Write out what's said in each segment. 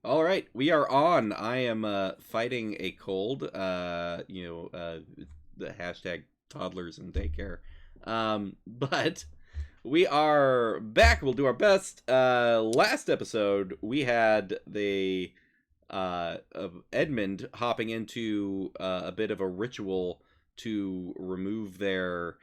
All right, we are on. I am fighting a cold. The hashtag toddlers and daycare. But we are back. We'll do our best. Last episode we had the of Edmund hopping into a bit of a ritual to remove their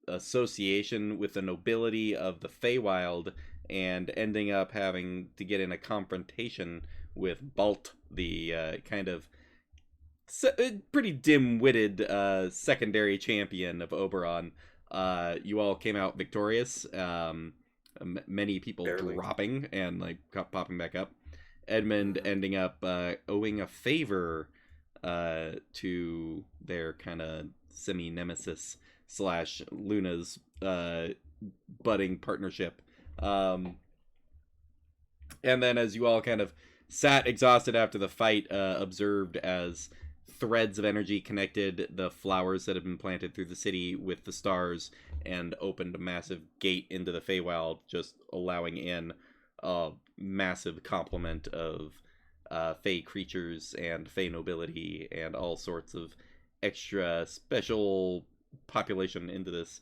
association with the nobility of the Feywild and ending up having to get in a confrontation with Balt, the kind of pretty dim-witted secondary champion of Oberon. You all came out victorious. Many people Barely. dropping and like popping back up. Edmund ending up owing a favor to their kind of semi-nemesis slash Luna's budding partnership. And then as you all kind of sat exhausted after the fight, observed as threads of energy connected the flowers that had been planted through the city with the stars and opened a massive gate into the Feywild, just allowing in a massive complement of Fey creatures and Fey nobility and all sorts of extra special population into this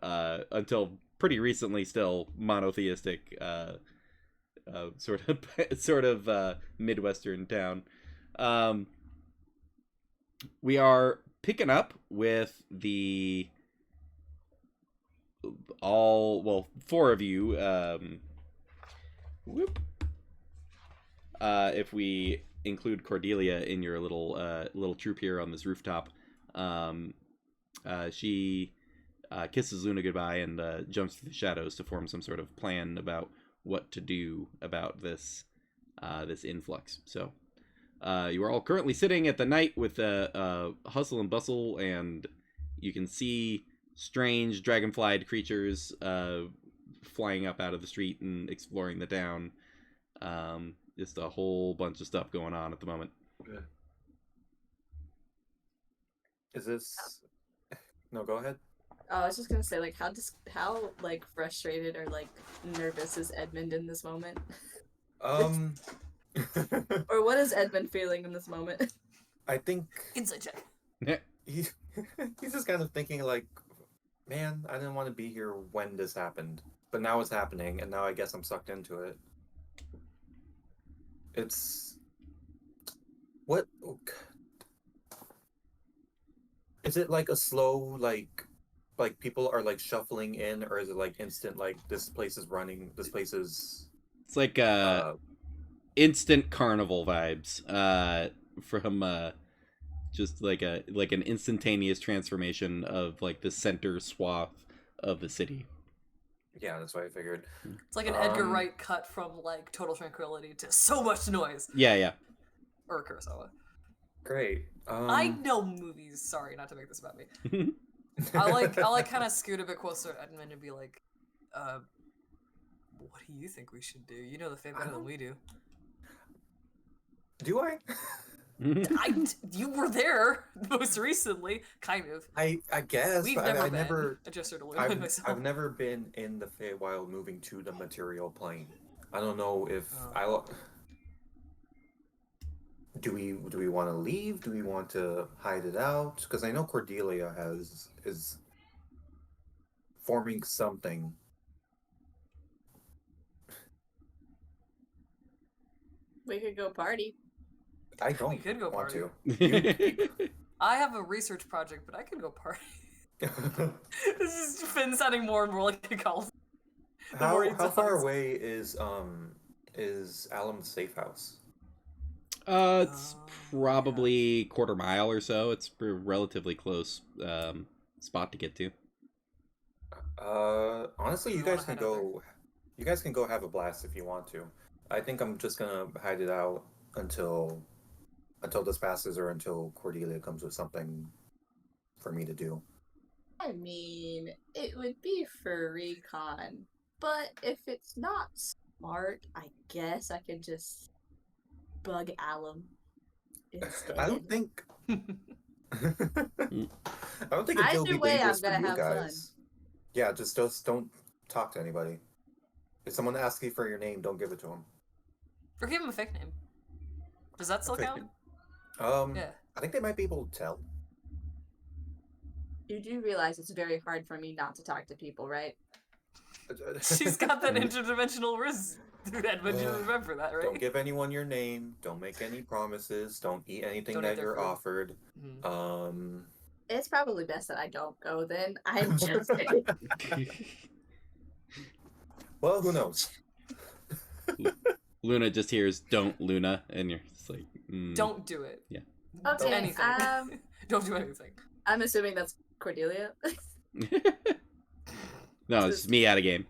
until pretty recently still monotheistic sort of midwestern town. We are picking up with the four of you. If we include Cordelia in your little troop here on this rooftop, she kisses Luna goodbye and jumps through the shadows to form some sort of plan about what to do about this influx. So you are all currently sitting at the night with hustle and bustle, and you can see strange dragonfly creatures flying up out of the street and exploring the town. Just a whole bunch of stuff going on at the moment. Is this... No, go ahead. Oh, I was just gonna say, like, how frustrated or nervous is Edmund in this moment? Or what is Edmund feeling in this moment? I think Insight check. he's just kind of thinking like, man, I didn't want to be here when this happened, but now it's happening, and now I guess I'm sucked into it. It's what? Is it like a slow like people are like shuffling in, or is it like instant like this place is running, this place is... It's like instant carnival vibes from just like an instantaneous transformation of like the center swath of the city. Yeah, that's what I figured. It's like an Edgar Wright cut from like Total Tranquility to so much noise. Yeah. Or Kurosawa. Great. I know movies. Sorry, not to make this about me. I kind of scoot a bit closer to Edmund and be like, what do you think we should do? You know the Fae better than we do. Do I? You were there most recently, kind of. I guess. We've but never I been. never. I just started living myself. I've never been in the Feywild moving to the material plane. I don't know if Do we want to leave? Do we want to hide it out? Because I know Cordelia is forming something. We could go party. I don't We could go want party. to. I have a research project, but I could go party. This is Finn sounding more and more like a college. How far away is Alam's safe house? It's probably quarter mile or so. It's a relatively close spot to get to. Honestly, you guys can go. You guys can go have a blast if you want to. I think I'm just gonna hide it out until this passes, or until Cordelia comes with something for me to do. I mean, it would be for recon, but if it's not smart, I guess I could just bug Alum instead. I don't think. I don't think it'll be Either way, dangerous I'm for gonna you have guys. Yeah, just don't talk to anybody. If someone asks you for your name, don't give it to them. Or give him a fake name. Does that still count? Yeah. I think they might be able to tell. You do realize it's very hard for me not to talk to people, right? She's got that interdimensional wrist. Edmund, you remember that, right? Don't give anyone your name. Don't make any promises. Don't eat anything Don't eat that their you're food. offered. Mhm. It's probably best that I don't go then. I'm just kidding. Well, who knows? Luna just hears "Don't, Luna," and you're just like, Don't do it. Yeah. Don't Okay, anything. Don't do anything. I'm assuming that's Cordelia. No, it's me out of game.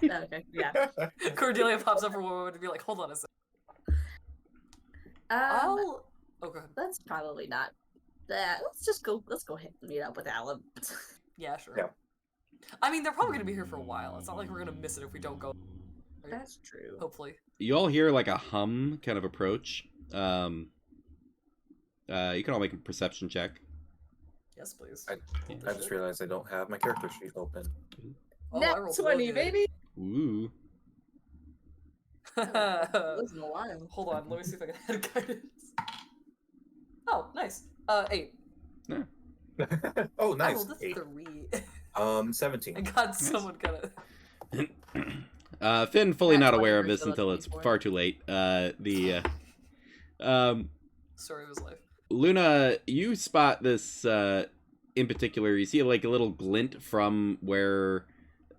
Okay, yeah. Cordelia pops up for a moment to be like, hold on a second. Oh, go ahead. That's probably not that. Let's go ahead and meet up with Alan. Yeah, sure. Yeah. I mean, they're probably going to be here for a while. It's not like we're going to miss it if we don't go. Right? That's true. Hopefully. You all hear like a hum kind of approach. You can all make a perception check. Yes, please. I just realized I don't have my character sheet open. Oh, Net I rolled 20, good. baby. Ooh. It wasn't a while. Hold on, let me see if I can add guidance. Oh, nice. 8. No. Oh, I nice. rolled a 8. 3. 17. I got someone kind of. Finn fully That's not why aware you of were this still until at it's 24. far too late. Story of his life. Luna, you spot this in particular. You see like a little glint from where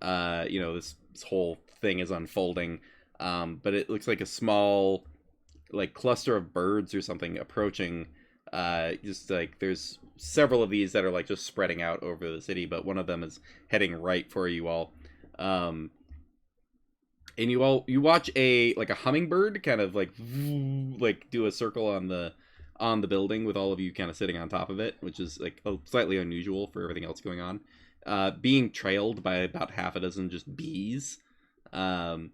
this whole thing is unfolding. But it looks like a small like cluster of birds or something approaching. Just like there's several of these that are like just spreading out over the city, but one of them is heading right for you all. And you watch a hummingbird kind of like do a circle on the building with all of you kind of sitting on top of it, which is like slightly unusual for everything else going on. Being trailed by about half a dozen just bees, and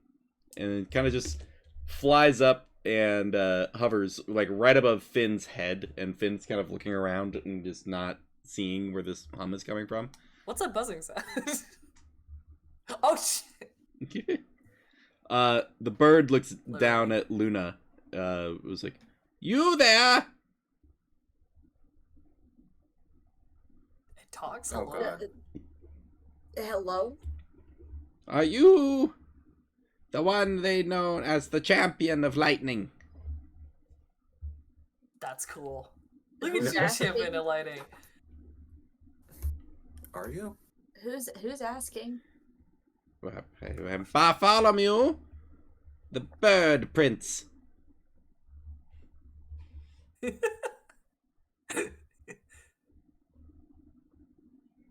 it kind of just flies up and hovers like right above Finn's head, and Finn's kind of looking around and just not seeing where this hum is coming from. What's that buzzing sound? Oh, shit. The bird looks down at Luna. It was like, "You there?" It talks. Oh, Hello. God. Hello? Are you the one they know as the champion of lightning? That's cool. Look at Who's you, asking? champion of lighting. Are you? Who's asking? Bartholomew, the bird prince.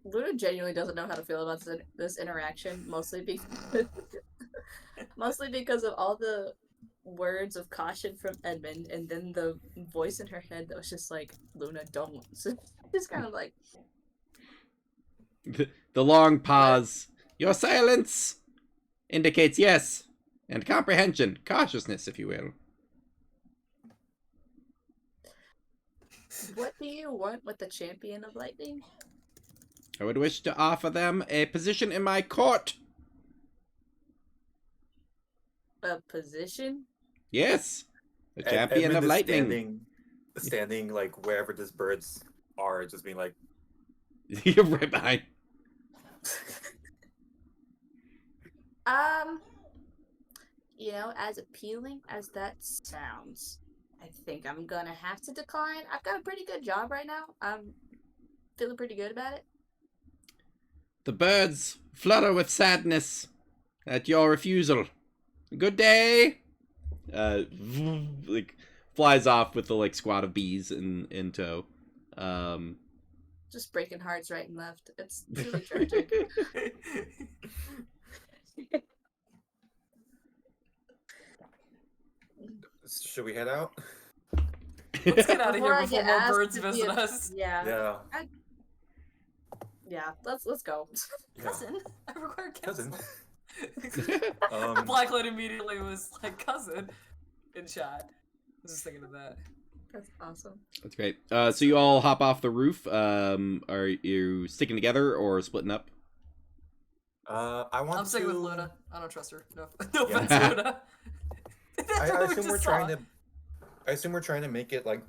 Luna genuinely doesn't know how to feel about this interaction, mostly because of all the words of caution from Edmund, and then the voice in her head that was just like, "Luna, don't." So it's kind of like, The long pause. Your silence indicates yes, and comprehension, cautiousness, if you will. what do you want with the champion of lightning? I would wish to offer them a position in my court. A position? Yes, the champion Edmund of is lightning. standing like wherever these birds are, just being like, You're right behind. As appealing as that sounds, I think I'm gonna have to decline. I've got a pretty good job right now. I'm feeling pretty good about it. The birds flutter with sadness at your refusal. Good day. Flies off with the squad of bees in tow. Just breaking hearts right and left. It's really tragic. should we head out? Let's get out of Before here I before get more asked birds to be visit a- us. Yeah. Yeah. Yeah. Let's go. Yeah. Cousin, I require Cousin. cousin. Blacklight immediately was like cousin in chat. I was just thinking of that. That's awesome. That's great. So you all hop off the roof. Are you sticking together or splitting up? I want I'm to. sticking with Luna. I don't trust her. No offense, Yeah. Luna. I assume we're trying to. I assume we're trying to make it like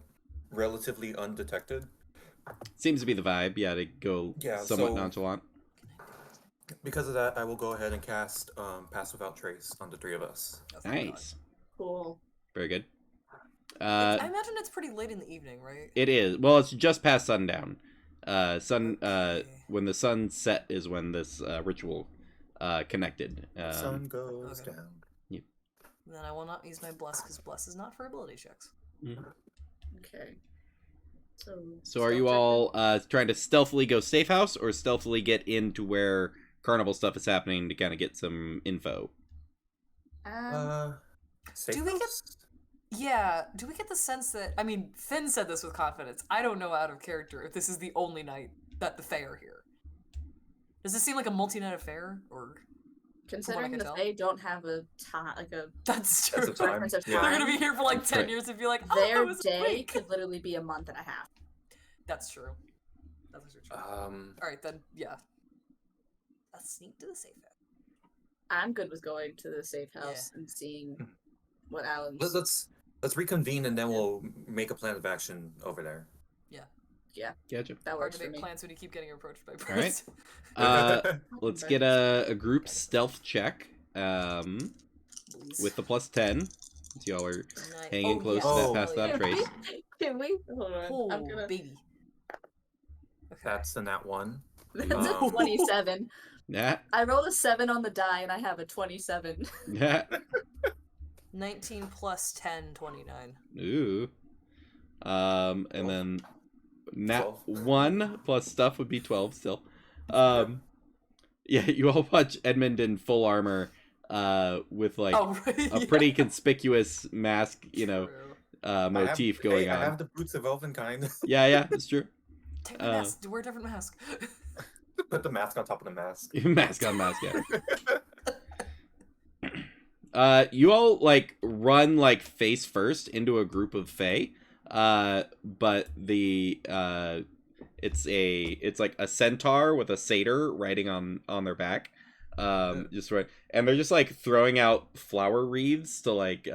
relatively undetected. Seems to be the vibe, yeah, to go Yeah, somewhat so- nonchalant. Because of that, I will go ahead and cast Pass Without Trace on the three of us. Oh, thank God. Nice. Cool. Very good. I imagine it's pretty late in the evening, right? It is. Well, it's just past sundown. Okay. When the sun set is when this ritual connected. Sun goes okay. down. Then I will not use my bless because bless is not for ability checks. Okay. So are you all trying to stealthily go safe house or stealthily get into where carnival stuff is happening to kind of get some info? Safe do we get- house? Yeah, do we get the sense that, I mean, Finn said this with confidence. I don't know out of character if this is the only night that the Fae are here. Does this seem like a multi-night affair, or... Considering can the tell. Fae don't have a time, like a That's true. That's a time. reference of Yeah. They're time, gonna be here for like 10 Right. years and be like, oh, their it was a day week. could literally be a month and a half. That's true. That's actually true. Alright, then, yeah. Let's sneak to the safe house. I'm good with going to the safe house and seeing what Alan's. Let's reconvene and then we'll make a plan of action over there. Gotcha. That Hard works to for make me. plans when you keep getting approached by All right. birds. Let's get a group stealth check with the +10. So y'all are hanging close to that past that Can trace. Can we? Hold on. Oh, I'm gonna. baby. Okay. That's the nat one. That's a 27. Nah. I rolled a 7 on the die and I have a 27. Nah. 19 plus 10, 29. Ooh. And then nat 12. 1 plus stuff would be 12 still. Yeah, you all watch Edmund in full armor, with like Oh, right. a pretty conspicuous mask, True. motif going I on. have the boots of Elvenkind. Yeah, it's true. Take the mask. Wear a different mask. Put the mask on top of the mask. Mask on mask, yeah. You all like run like face first into a group of Fae, but the it's like a centaur with a satyr riding on their back, just right, and they're just like throwing out flower wreaths to like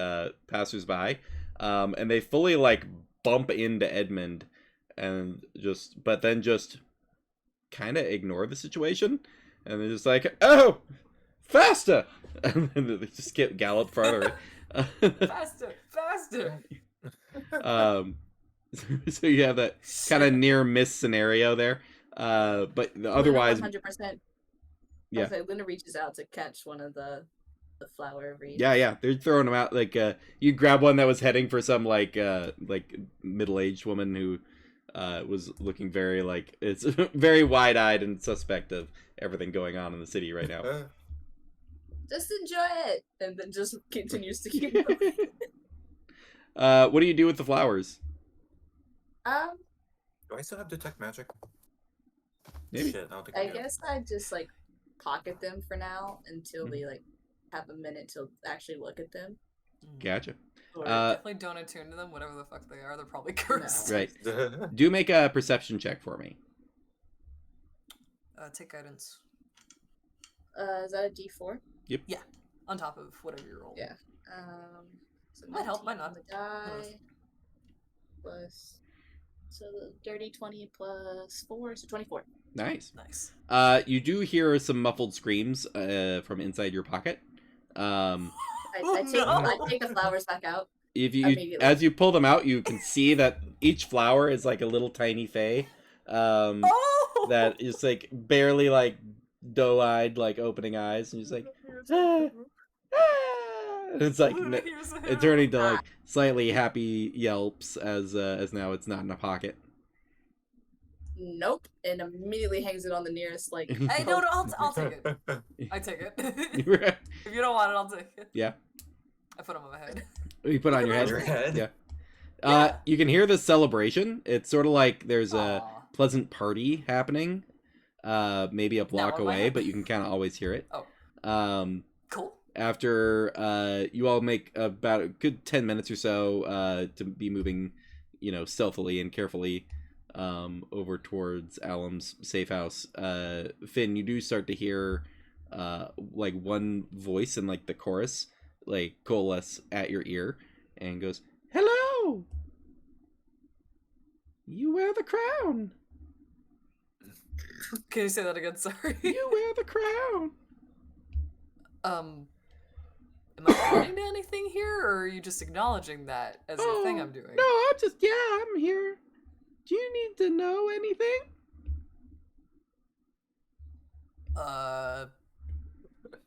passersby, and they fully like bump into Edmund, and but then just kind of ignore the situation, and they're just like, oh, faster, and then they just get gallop farther. Faster, faster. So you have that kind of near miss scenario there, but otherwise, 100%. yeah. Okay, Luna reaches out to catch one of the flower wreaths. Yeah, they're throwing them out. Like, you grab one that was heading for some like middle-aged woman who was looking very like, it's very wide-eyed and suspect of everything going on in the city right now. Just enjoy it, and then just continues to keep going. What do you do with the flowers? Do I still have detect magic? Maybe. Shit, I don't think I do. guess I just like pocket them for now until we like have a minute to actually look at them. Gotcha. Or- Definitely don't attune to them, whatever the fuck they are. They're probably cursed. Right. Do make a perception check for me. Take guidance. is that a D4? On top of whatever you roll. Yeah. So Might help, might 19 on not. the die plus, so the dirty 20 plus 4, so 24. Nice. Nice. You do hear some muffled screams from inside your pocket. I take the flowers back out. If you Immediately. as you pull them out, you can see that each flower is like a little tiny fae, Oh! that is like barely like doe-eyed, like opening eyes, and just like, ah, ah. And it's like Luna hears him. it turning to like slightly happy yelps as now it's not in a pocket. Nope, and immediately hangs it on the nearest like. Hey, no, I'll take it. I take it. You If you don't want it, I'll take it. Yeah. I put them on my head. put on your head. Your head? Yeah. Yeah. You can hear the celebration. It's sort of like there's a Aw. pleasant party happening, maybe a block on my away, head. but you can kind of always hear it. Oh. Cool. After you all make about a good 10 minutes or so to be moving, stealthily and carefully over towards Alum's safe house, Finn, you do start to hear like one voice in like the chorus like coalesce at your ear and goes, "Hello, Oh! You wear the crown! Can you say that again? Sorry. You wear the crown! Am I pointing to anything here, or are you just acknowledging that as a thing I'm doing? No, I'm here. Do you need to know anything?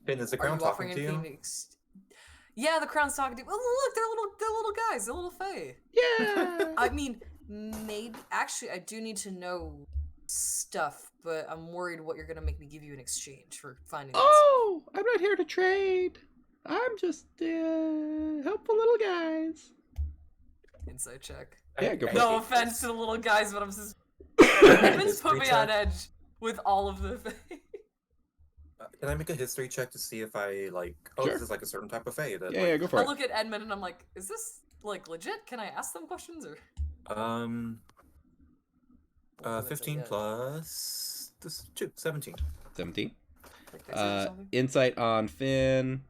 Finn, is the Are crown you offering talking to you? anything? Yeah, the crown's talking to you. Oh, look, they're little guys. They're little fae. Yeah! I mean, maybe. Actually, I do need to know stuff, but I'm worried what you're gonna make me give you in exchange for finding that stuff. Oh! I'm not here to trade. I'm just, helpful little guys. Insight check. Yeah, go for No it. offense to the little guys, but I'm just. History Edmund's put me on check. edge with all of the things. Can I make a history check to see if I like? Oh, Sure. this is like a certain type of fae. That, Yeah, go for I it. look at Edmund and I'm like, is this like legit? Can I ask them questions or? 15 plus this 2, 17. 17. Like they said or something? Insight on Finn.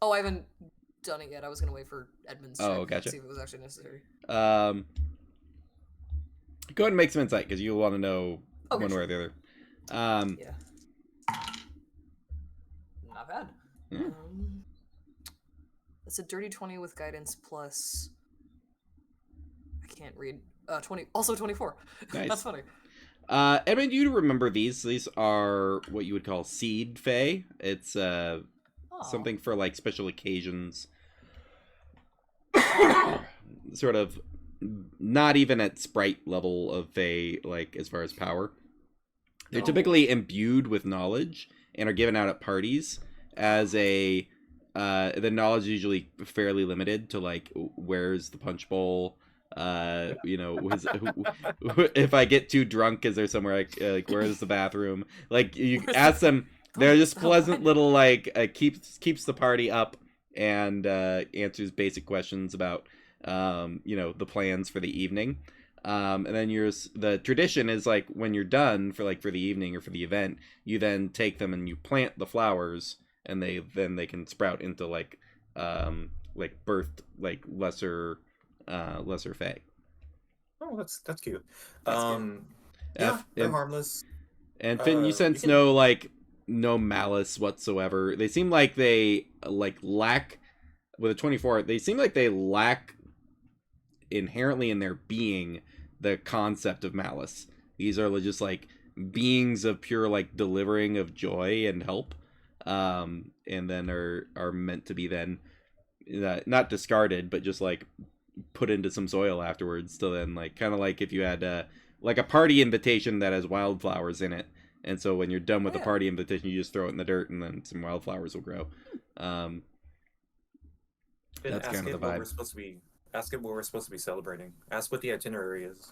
Oh, I haven't done it yet. I was gonna wait for Edmund's check Oh, to gotcha. see if it was actually necessary. Go ahead and make some insight, because you want to know Okay, one way sure. or the other. Yeah. Not bad. Yeah. It's a dirty 20 with guidance plus. I can't read. 20. Also 24. Nice. That's funny. Edmund, you remember these. These are what you would call seed fae. It's Oh. something for like special occasions. Sort of not even at sprite level of fae, like as far as power. They're Oh. typically imbued with knowledge and are given out at parties as a the knowledge is usually fairly limited to like where's the punch bowl, if I get too drunk, is there somewhere like where's the bathroom, like you Where's ask them. They're just the pleasant wine? little like keeps the party up and answers basic questions about the plans for the evening. And then the tradition is like when you're done for the evening or for the event, you then take them and you plant the flowers, and they can sprout into birthed lesser fae. Oh, that's cute. That's cute. Yeah, they're and, harmless. and Finn, you you sense can- no malice whatsoever. They seem like they lack with a 24. They seem like they lack inherently in their being the concept of malice. These are just beings of pure delivering of joy and help, and then are meant to be then not discarded, but just put into some soil afterwards to then kind of if you had a party invitation that has wildflowers in it, and so when you're done with the party invitation, you just throw it in the dirt and then some wildflowers will grow. Finn, That's ask kind of it the what vibe. we're supposed to be. Ask it what we're supposed to be celebrating. Ask what the itinerary is.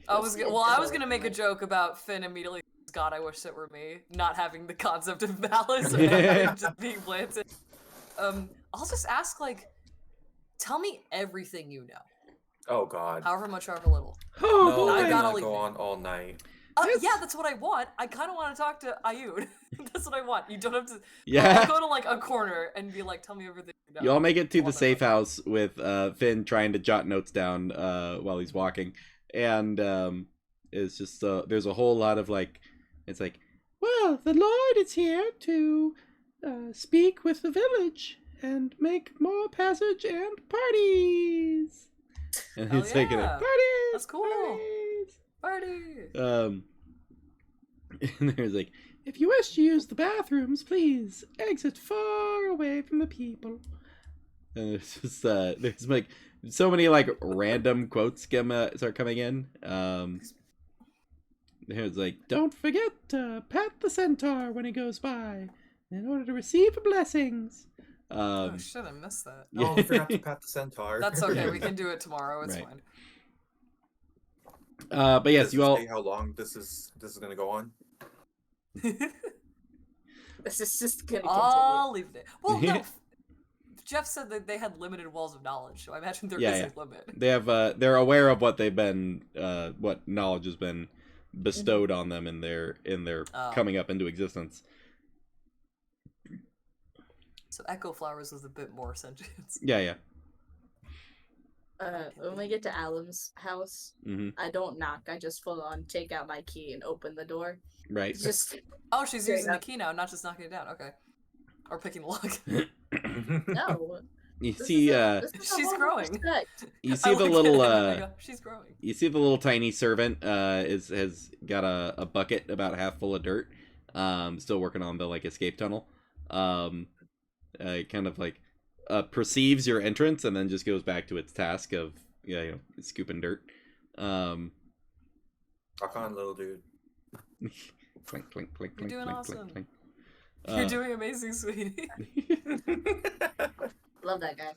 I was gonna make a joke about Finn immediately. God, I wish it were me, not having the concept of malice or just being planted. I'll just ask tell me everything you know, Oh God. however much, however little. Oh No, boy! I I got gotta all go evening. on all night. Yeah, that's what I want. I kind of want to talk to Ayud. That's what I want. You don't have to. Yeah. I'll go to a corner and be like, "Tell me everything." You know. You all make it to I the want that safe much. house with Finn trying to jot notes down while he's walking, and it's just there's a whole lot of it's well, the Lord is here to speak with the village and make more passage and parties. And Hell he's taking it, yeah. parties. That's cool. Parties. Party. And there's if you wish to use the bathrooms, please exit far away from the people. And there's just there's so many random quotes start coming in. There's don't forget to pat the centaur when he goes by in order to receive blessings. Oh shit! I missed that. Oh, I forgot to pat the centaur. That's okay. We can do it tomorrow. It's Right. fine. But yes, Does you it all. say how long this is gonna go on? This is just gonna continue. I'll leave it. Well, no. Jeff said that they had limited walls of knowledge, so I imagine there is Yeah, a limit. They have they're aware of what they've been what knowledge has been bestowed on them in their Oh. coming up into existence. So Echo Flowers was a bit more sentience. Yeah. when we get to Alum's house, Hmm. I don't knock. I just full on take out my key and open the door. Right. Just Oh, she's Straight using the up. key now, not just knocking it down. Okay. Or picking the lock. no. You This see, is a, this is a she's whole growing. respect. you I see the look little, at it and I go, she's growing. you see the little tiny servant has got a bucket about half full of dirt, still working on the like escape tunnel. Kind of like perceives your entrance and then just goes back to its task of scooping dirt. Rock on, little dude. Clink clink clink You're clink doing clink awesome. clink clink. You're doing amazing, sweetie. Love that guy.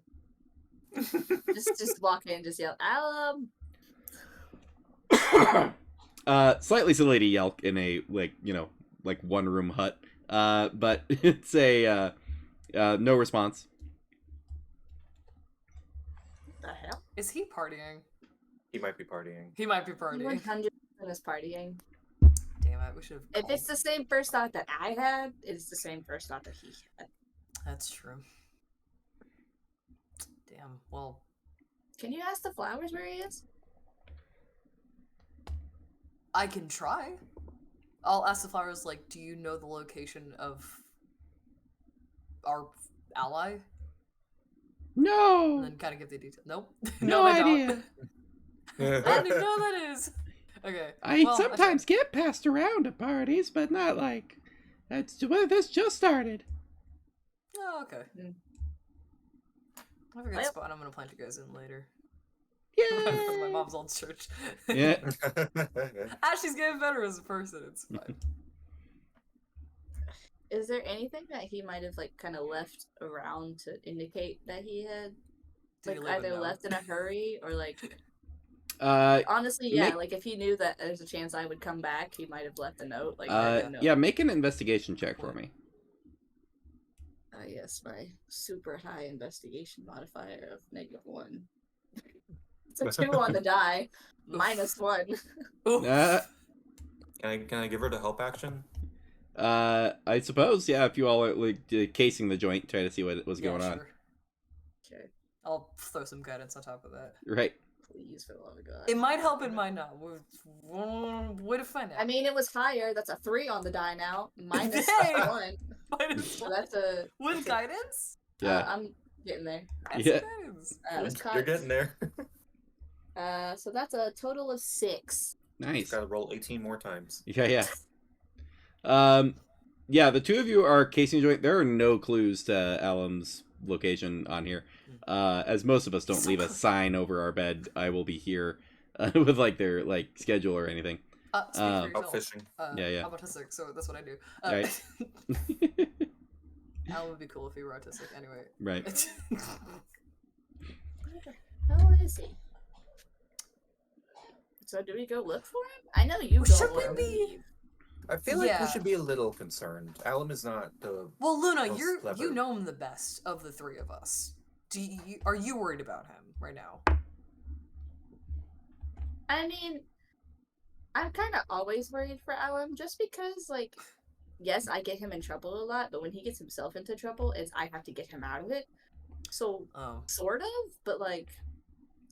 just walk in and just yell, Alum! Slightly silly to yelk in a like one room hut. But it's a no response. What the hell? Is he partying? He might be partying. He might be He partying. 100% is partying. Damn it, we should have. If it's the same first thought that I had, it's the same first thought that he had. That's true. Damn. Well, Can you ask the flowers where he is? I can try. I'll ask the flowers, like, do you know the location of our ally? No. And then kind of give the detail. Nope. No I idea. don't. I don't even know what that is. Okay. I well, sometimes get passed around at parties, but not like that's well, this just started. Oh, okay. Mm. I have a good Well- spot I'm gonna plant you guys in later. Yeah. For my mom's old church. Yeah. Ashley's getting better as a person. It's fine. Is there anything that he might have like kind of left around to indicate that he had Did like you leave a either note? left in a hurry or like honestly, Make- like if he knew that there's a chance I would come back, he might have left a note. Like I didn't know. Yeah. Make an investigation check for me. Yes, my super high investigation modifier of -1. It's a 2 on the die, -1. Oof. Can I give her the help action? I suppose, yeah. If you all are like casing the joint, try to see what was going on. Sure. Okay, I'll throw some guidance on top of that. Right. please, for the love of God. It might help, it might not. Way to find out. I mean, it was higher. That's a 3 on the die now. -1. Dang! So that's a. With guidance? Yeah. I'm getting there. That's Yeah. guidance. You're getting there. So that's a total of 6. Nice. Gotta roll 18 more times. Yeah. Yeah. The two of you are casing the joint. There are no clues to Alum's location on here. As most of us don't leave a sign over our bed. I will be here with like their like schedule or anything. Speak for Out yourself. fishing. Yeah. I'm autistic, so that's what I do. Right. Alan would be cool if he were autistic. Anyway. Right. How is he? So do we go look for him? I know you Well, don't should we want to be- leave. I feel like Yeah. we should be a little concerned. Alum is not the. Well, Luna, Most you clever. know him the best of the three of us. Are you worried about him right now? I mean, I'm kind of always worried for Alum just because, like, yes, I get him in trouble a lot, but when he gets himself into trouble, it's I have to get him out of it. So, Oh. sort of, but, like,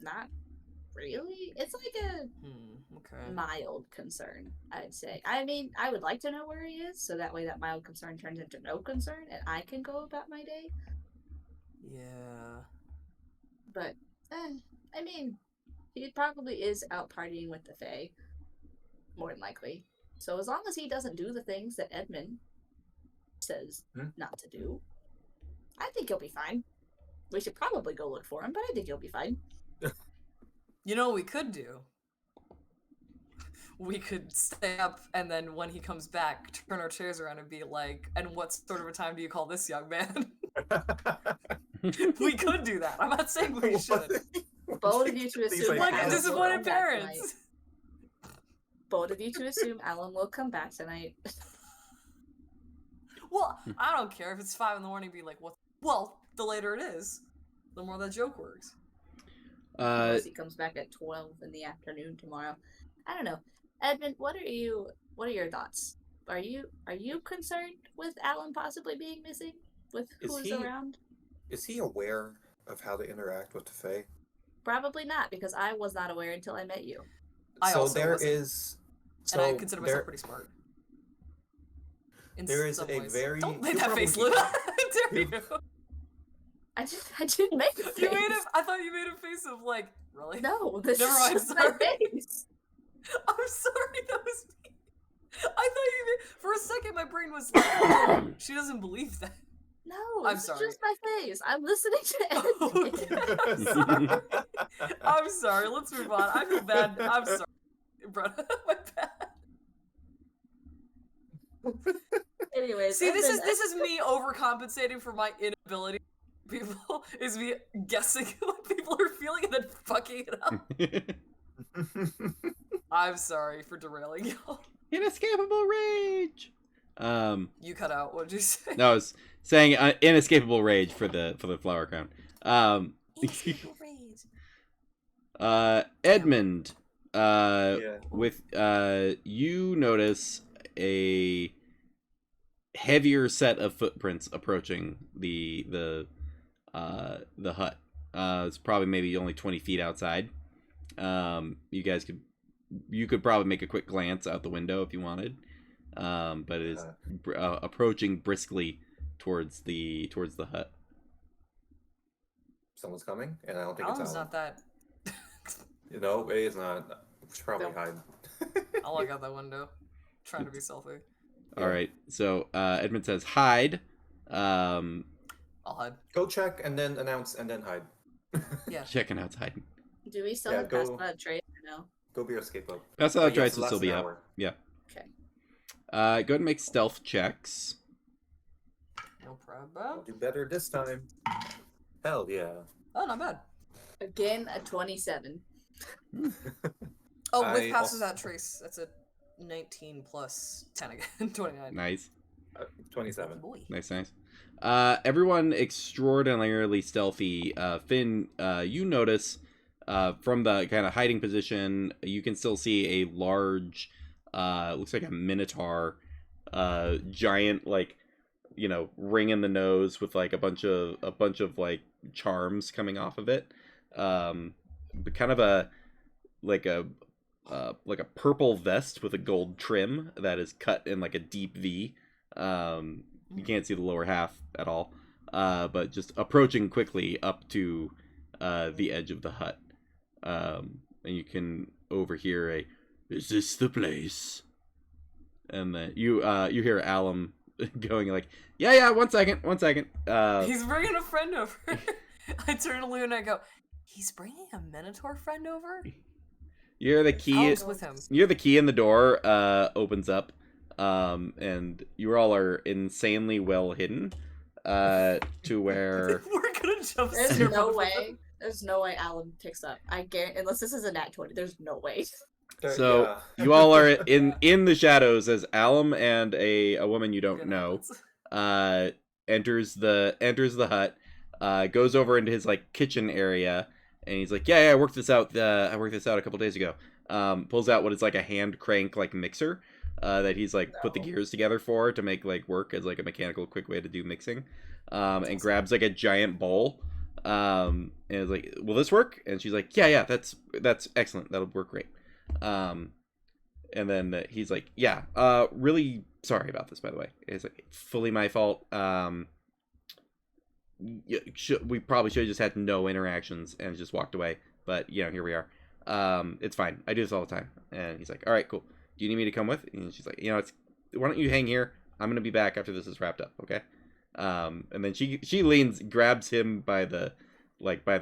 not really. It's like a Okay. mild concern, I'd say. I mean, I would like to know where he is, so that way that mild concern turns into no concern, and I can go about my day. Yeah. But, I mean, he probably is out partying with the Fae, more than likely. So as long as he doesn't do the things that Edmund says not to do, I think he'll be fine. We should probably go look for him, but I think he'll be fine. You know what we could do? We could stay up, and then when he comes back, turn our chairs around and be like, "And what sort of a time do you call this, young man?" We could do that. I'm not saying we should. Bold of you to assume Like Alan will disappointed come back parents. tonight. Bold of you to assume Alan will come back tonight. Well, I don't care if it's 5 in the morning. Be like, "What?" Well, the later it is, the more that joke works. Unless he comes back at 12 in the afternoon tomorrow. I don't know. Edmund, what are your thoughts? Are you concerned with Alan possibly being missing? With Is who's he- around? Is he aware of how to interact with the Fae? Probably not, because I was not aware until I met you. I So also there wasn't. is. And I So consider myself there, pretty smart. In there is some a ways. very. Don't make you that probably- face, Luna. Dare you- you? I didn't make a face. You made I thought you made a face of like, really? No, this Never is mind, just sorry. my face. I'm sorry, that was me. I thought you made, for a second my brain was like, oh, she doesn't believe that. No, I'm this sorry. is just my face. I'm listening to Okay, everything. I'm sorry. I'm sorry. Let's move on. I feel bad. I'm sorry, bro. My bad. Anyways, See, and this then is me overcompensating for my inability. People is me guessing what people are feeling and then fucking it up. I'm sorry for derailing y'all. Inescapable rage. You cut out. What'd you say? No, I was saying inescapable rage for the flower crown. Inescapable rage. Edmund, Yeah. with you notice a heavier set of footprints approaching the hut. It's probably maybe only 20 feet outside. You could probably make a quick glance out the window if you wanted. But it is approaching briskly towards the hut. Someone's coming, and I don't think Alan's it's Alan. not that. You know, it is not. We should probably No. hide. I'll look out that window. Trying to be stealthy. All right. So Edmund says hide. I'll hide. Go check and then announce and then hide. Yeah. Checking outside. do we still Yeah, have go- passed that trade or no? Go be your escape up. Pass Oh, out yes, tries to less still than be an up. hour. Yeah. Okay. Go ahead and make stealth checks. No problem. I'll do better this time. Hell yeah. Oh, not bad. Again, a 27. Oh, with I passes also- that trace, that's a 19 plus 10 again. 29. Nice. 27. Boy. Nice. Everyone extraordinarily stealthy. Finn, you notice from the kind of hiding position, you can still see a large, looks like a Minotaur, giant, like, ring in the nose with like a bunch of like charms coming off of it. But kind of a purple vest with a gold trim that is cut in like a deep V. You can't see the lower half at all, but just approaching quickly up to the edge of the hut. And you can overhear a, "Is this the place?" And then you hear Alum going like, yeah, one second. He's bringing a friend over. I turn to Luna and I go, he's bringing a Minotaur friend over? you hear the key. Alex with him. You hear the key in the door opens up, and you all are insanely well hidden, to where We're gonna jump There's scare no both of way. them. There's no way Alan picks up. I guarantee, unless this is a nat 20. There's no way. so you all are in the shadows as Alum and a woman you don't Good know happens. enters the hut, goes over into his like kitchen area, and he's like, yeah, I worked this out a couple days ago. Pulls out what is like a hand crank like mixer that he's like put the No. gears together for to make like work as like a mechanical quick way to do mixing, and grabs like a giant bowl, and is like, will this work? And she's like, yeah, that's excellent, that'll work great. And then he's like, yeah, really sorry about this, by the way. It's like fully my fault. We probably should have just had no interactions and just walked away, but here we are. It's fine, I do this all the time. And he's like, all right, cool, do you need me to come with? And she's like, why don't you hang here, I'm gonna be back after this is wrapped up, okay? And then she leans, grabs him by the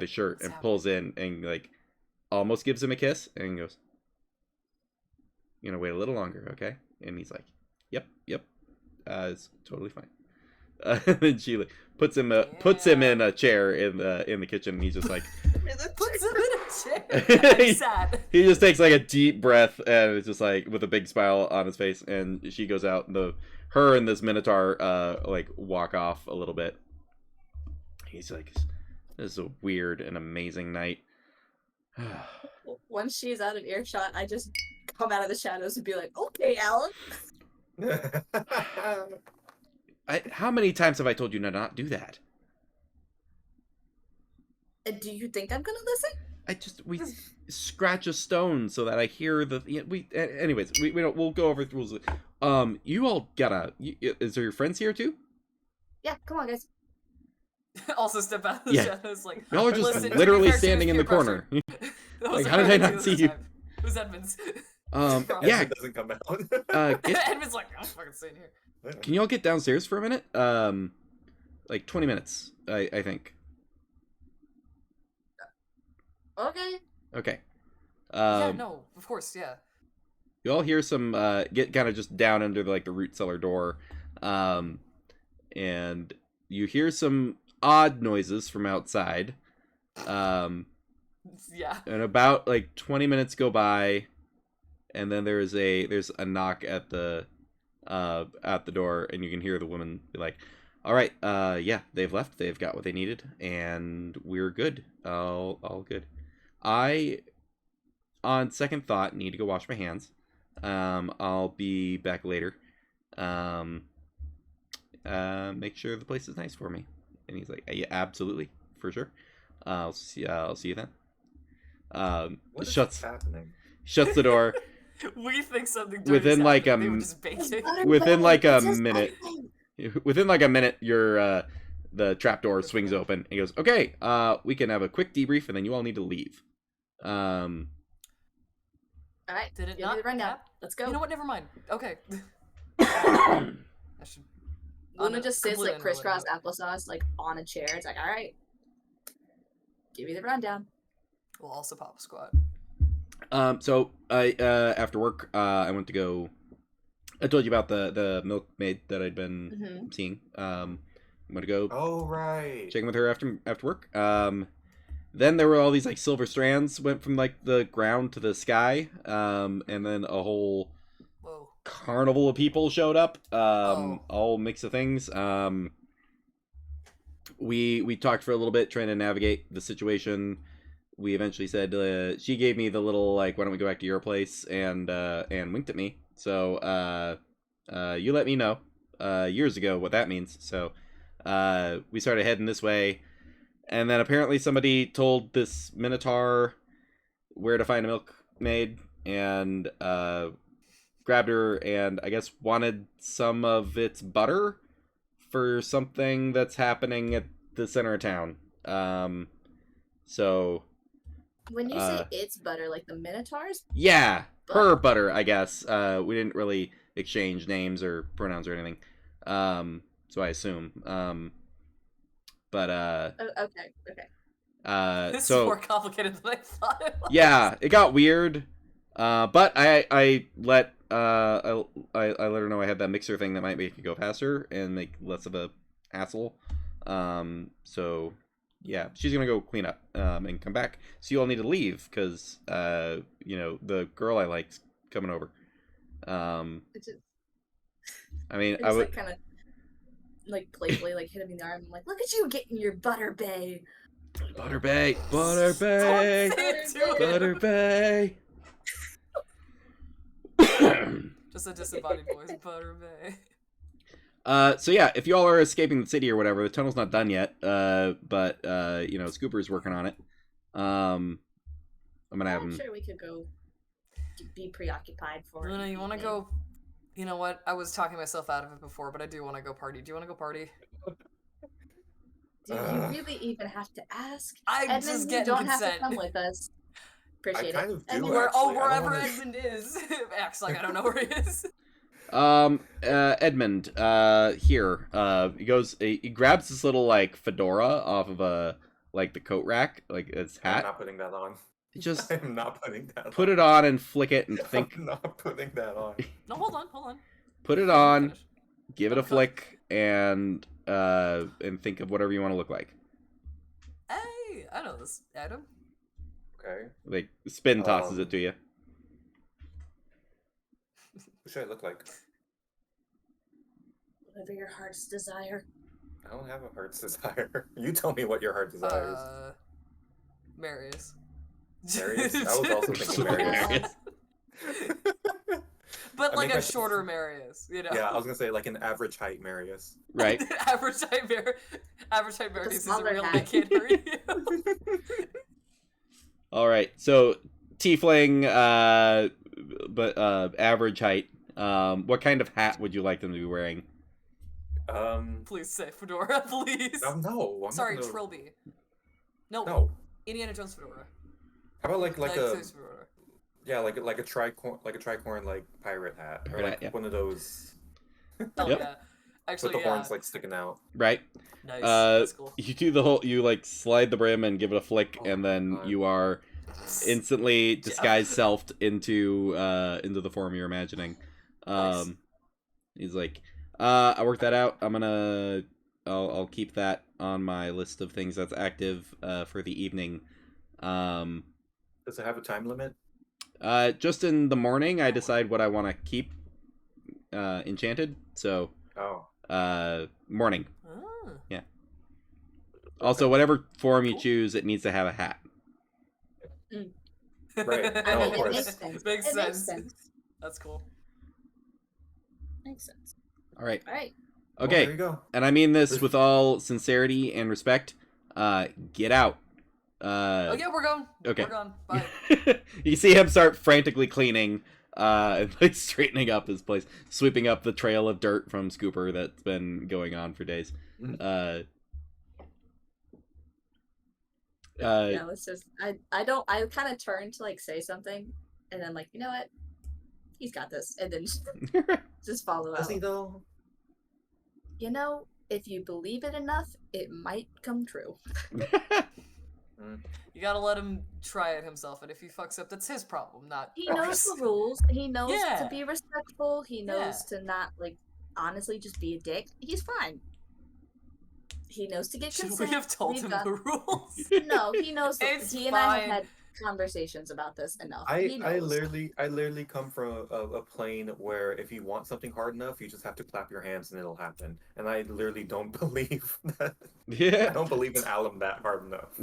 shirt and pulls in and like almost gives him a kiss and goes, wait a little longer, okay? And he's like, yep, it's totally fine. And then she like, puts him in a chair in the kitchen, and he's just like, Puts him in a chair. I'm sad. he just takes like a deep breath, and it's just like with a big smile on his face, and she goes out, and her and this Minotaur like walk off a little bit. He's like, this is a weird and amazing night. Once she's out of earshot, I just come out of the shadows and be like, okay, Alan. How many times have I told you to not do that? And do you think I'm gonna listen? we scratch a stone so that I hear the. Anyways, we don't. We'll go over the rules. You all gotta. Is there your friends here too? Yeah, come on, guys. Also step out of the shadows, like y'all are just listen, literally standing in the corner. Like, how did I not see you? It was Edmonds. Yeah. It doesn't come out. Edmonds like, I'm fucking sitting here. Can y'all get downstairs for a minute? Like 20 minutes, I think. Okay. Okay. Yeah, no, of course, yeah. You all hear some get kind of just down under the root cellar door, and you hear some odd noises from outside. Yeah. And about 20 minutes go by, and then there's a knock at the door, and you can hear the woman be like, "All right, yeah, they've left. They've got what they needed, and we're good. All good. I, on second thought, need to go wash my hands. I'll be back later. Make sure the place is nice for me." And he's like, "Yeah, absolutely, for sure. I'll see you then." What is happening? Shuts the door. We think something Within like they were just baking. within like a minute. Within like a minute, your the trapdoor swings open and he goes, "Okay, we can have a quick debrief and then you all need to leave." All right. Did it Give not me the rundown. happen? Let's go. You know what? Never mind. Okay. Luna just sits completely like crisscross unrelated. applesauce, like on a chair. It's like, all right, give me the rundown. We'll also pop a squat. So I after work, I went to go. I told you about the milkmaid that I'd been seeing. I'm gonna go. Oh right. Check in with her after work. Then there were all these silver strands went from the ground to the sky. And then a whole carnival of people showed up. All mix of things. We talked for a little bit trying to navigate the situation. We eventually said she gave me the little why don't we go back to your place and winked at me. So you let me know years ago what that means. So we started heading this way, and then apparently somebody told this Minotaur where to find a milkmaid and grabbed her and I guess wanted some of its butter for something that's happening at the center of town. So when you say it's butter, like the Minotaurs? Yeah, her butter, I guess. We didn't really exchange names or pronouns or anything. So I assume. But okay. This so is more complicated than I thought it was. yeah, it got weird. But I let I let her know I had that mixer thing that might make it go faster and make less of a hassle. So yeah, she's gonna go clean up and come back. So you all need to leave because the girl I like's coming over. I mean, I would kind of playfully hit him in the arm. I'm like, look at you getting your butter bay. Butter bay, butter bay, butter bay. Just a disembodied voice, butter bay. So yeah, if y'all are escaping the city or whatever, the tunnel's not done yet. But Scooper's working on it. I'm gonna have him. I'm sure we could go be preoccupied for. Luna, you want to go? You know what? I was talking myself out of it before, but I do want to go party. Do you want to go party? Do you really even have to ask? I Edmund, just you get don't consent. have to come with us. Appreciate I kind it. of do. Edmund, Wherever Edmund is. Acts like I don't know where he is. Edmund, here. He goes. He grabs this little fedora off of the coat rack, his hat. I'm not putting that on. Just I'm not putting that put on. it on and flick it and think. I'm not putting that on. No, hold on. Put it on, Finish. give it a flick, and think of whatever you want to look like. Hey, I know this, Adam. Okay. Spin tosses it to you. What should I look like? whatever your heart's desire. I don't have a heart's desire. You tell me what your heart desires. Marius. Marius? I was also thinking Marius. But I like mean, a shorter Marius, you know? Yeah, I was gonna say like an average height Marius. Right. average height Marius is a smaller real hat. big kid for you. All right. So tiefling, but average height. What kind of hat would you like them to be wearing? Please say fedora, please. No. Sorry, Trilby. No. No. Indiana Jones fedora. How about like a fedora. yeah, like a tricorn like pirate hat, or Pirate like hat, yeah. one of those Oh Yep. yeah. Actually, with the horns like sticking out. Right. Nice. That's cool. You do the whole. You like slide the brim and give it a flick, Oh and my then God. you are instantly disguised selfed into the form you're imagining. Nice. He's like, I worked that out. I'll keep that on my list of things that's active for the evening. Does it have a time limit? Just in the morning, I decide what I want to keep enchanted. So, morning. Ah. Yeah. Also, whatever form you Cool. choose, it needs to have a hat. Right. I No, mean, of it course. makes sense. Makes It sense. makes sense. That's cool. Makes sense. All right. All right. Well, Okay. there you go. And I mean this with all sincerity and respect. Get out. Oh yeah, we're going. Okay. We're gone. Bye. You see him start frantically cleaning, and like straightening up his place, sweeping up the trail of dirt from Scooper that's been going on for days. Yeah, let's just. I kind of turn to like say something, and then like, you know what? He's got this, and then just follow Does out. he though? You know, if you believe it enough, it might come true. You gotta let him try it himself, and if he fucks up, that's his problem, not He knows ours. the rules. He knows Yeah. to be respectful. He knows Yeah. to not like honestly just be a dick. He's fine. He knows to get Should consent. we have told We've him got- the rules? No, he knows. It's He and I have fine. had conversations about this enough. I He knows. literally come from a plane where if you want something hard enough, you just have to clap your hands and it'll happen. And I literally don't believe that. I Yeah. don't believe in Alum that hard enough.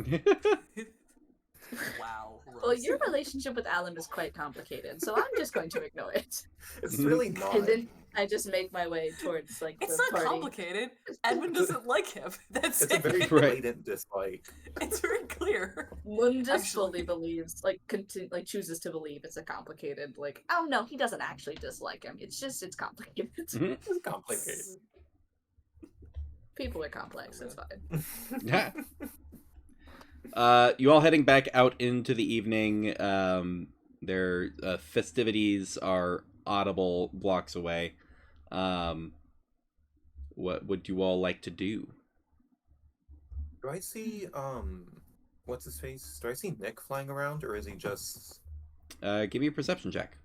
Wow. Well, Rose. your relationship with Alan is quite complicated, so I'm just going to ignore it. It's really not. And then I just make my way towards like It's the not party. complicated. Edmund doesn't like him. That's It's a it. very blatant dislike. It's very clear. One just Actually- fully believes, like, chooses to believe it's a complicated, like, oh no, he doesn't actually dislike him. It's complicated. Mhm. It's complicated. People are complex. It's fine. Yeah. You all heading back out into the evening. Their festivities are audible blocks away. What would you all like to do? Do I see what's his face? Do I see Nick flying around, or is he just Give me a perception check.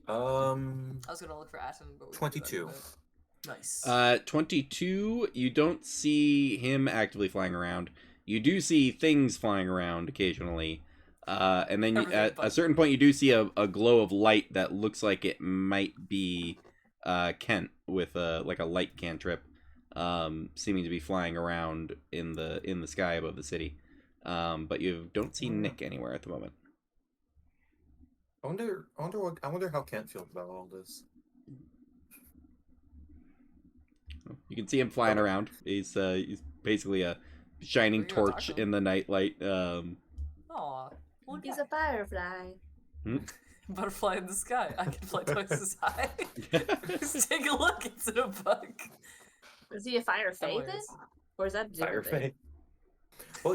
I was gonna look for Atom, but we can do that in a 22. bit. Nice. 22, you don't see him actively flying around. You do see things flying around occasionally. And then Everything at a but- certain point, you do see a glow of light that looks like it might be Kent with a light cantrip, seeming to be flying around in the sky above the city. But you don't see Nick anywhere at the moment. I wonder how Kent feels about all this. You can see him flying around. He's basically a shining What are you gonna torch talk to in the nightlight. Aw. Look He's at a firefly. butterfly in the sky. I can fly twice as high. Just take a look. It's in a bug. Is he a fire fae then? Anyways. Or is that a different thing? Firefly. Well,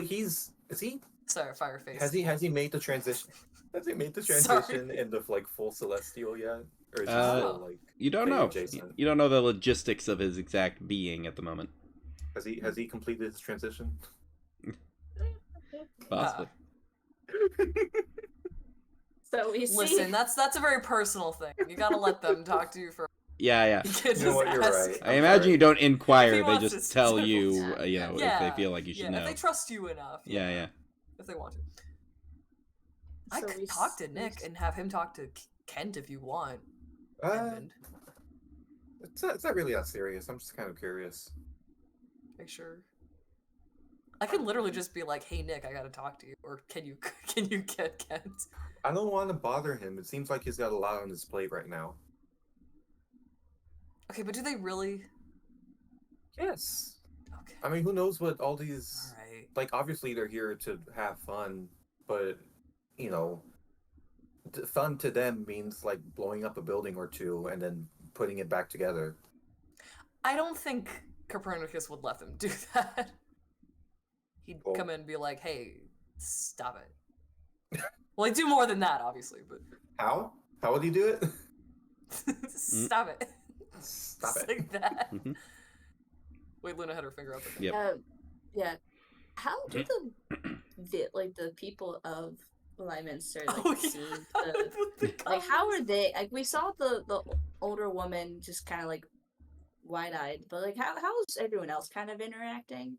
is he? Sorry, fire face. Has he made the transition? Has he made the Sorry. transition into like full celestial yet, or is he Uh, still like? You don't Fae know. adjacent. You don't know the logistics of his exact being at the moment. Has he completed his transition? Possibly. So we see. Listen, that's a very personal thing. You gotta let them talk to you for. Yeah. You can't You know just what, you're ask. right. I I'm imagine sorry. you don't If inquire. he They wants just to tell settle you, down. if Yeah, they feel like you should yeah, know. if they trust you enough. Yeah. If they want to. I So could we talk to s- Nick and have him talk to Kent if you want. Uh, Edmund. it's not really that serious. I'm just kind of curious. Make sure. I could literally just be like, "Hey Nick, I gotta talk to you," or can you get Kent? I don't want to bother him. It seems like he's got a lot on his plate right now. Okay, but do they really? Yes. Okay. I mean, who knows what all these All right. like obviously they're here to have fun, but you know, fun to them means like blowing up a building or two and then putting it back together. I don't think Copernicus would let them do that. He'd Well- come in and be like, "Hey, stop it." Well, he'd do more than that, obviously, but How would he do it? stop it. Stop Just it. like that. Mhm. Wait, Luna had her finger up. Yep. Yeah. How do the people of Lyminster like Oh, see yeah. the like how are they like we saw the older woman just kind of like wide-eyed, but like how's everyone else kind of interacting?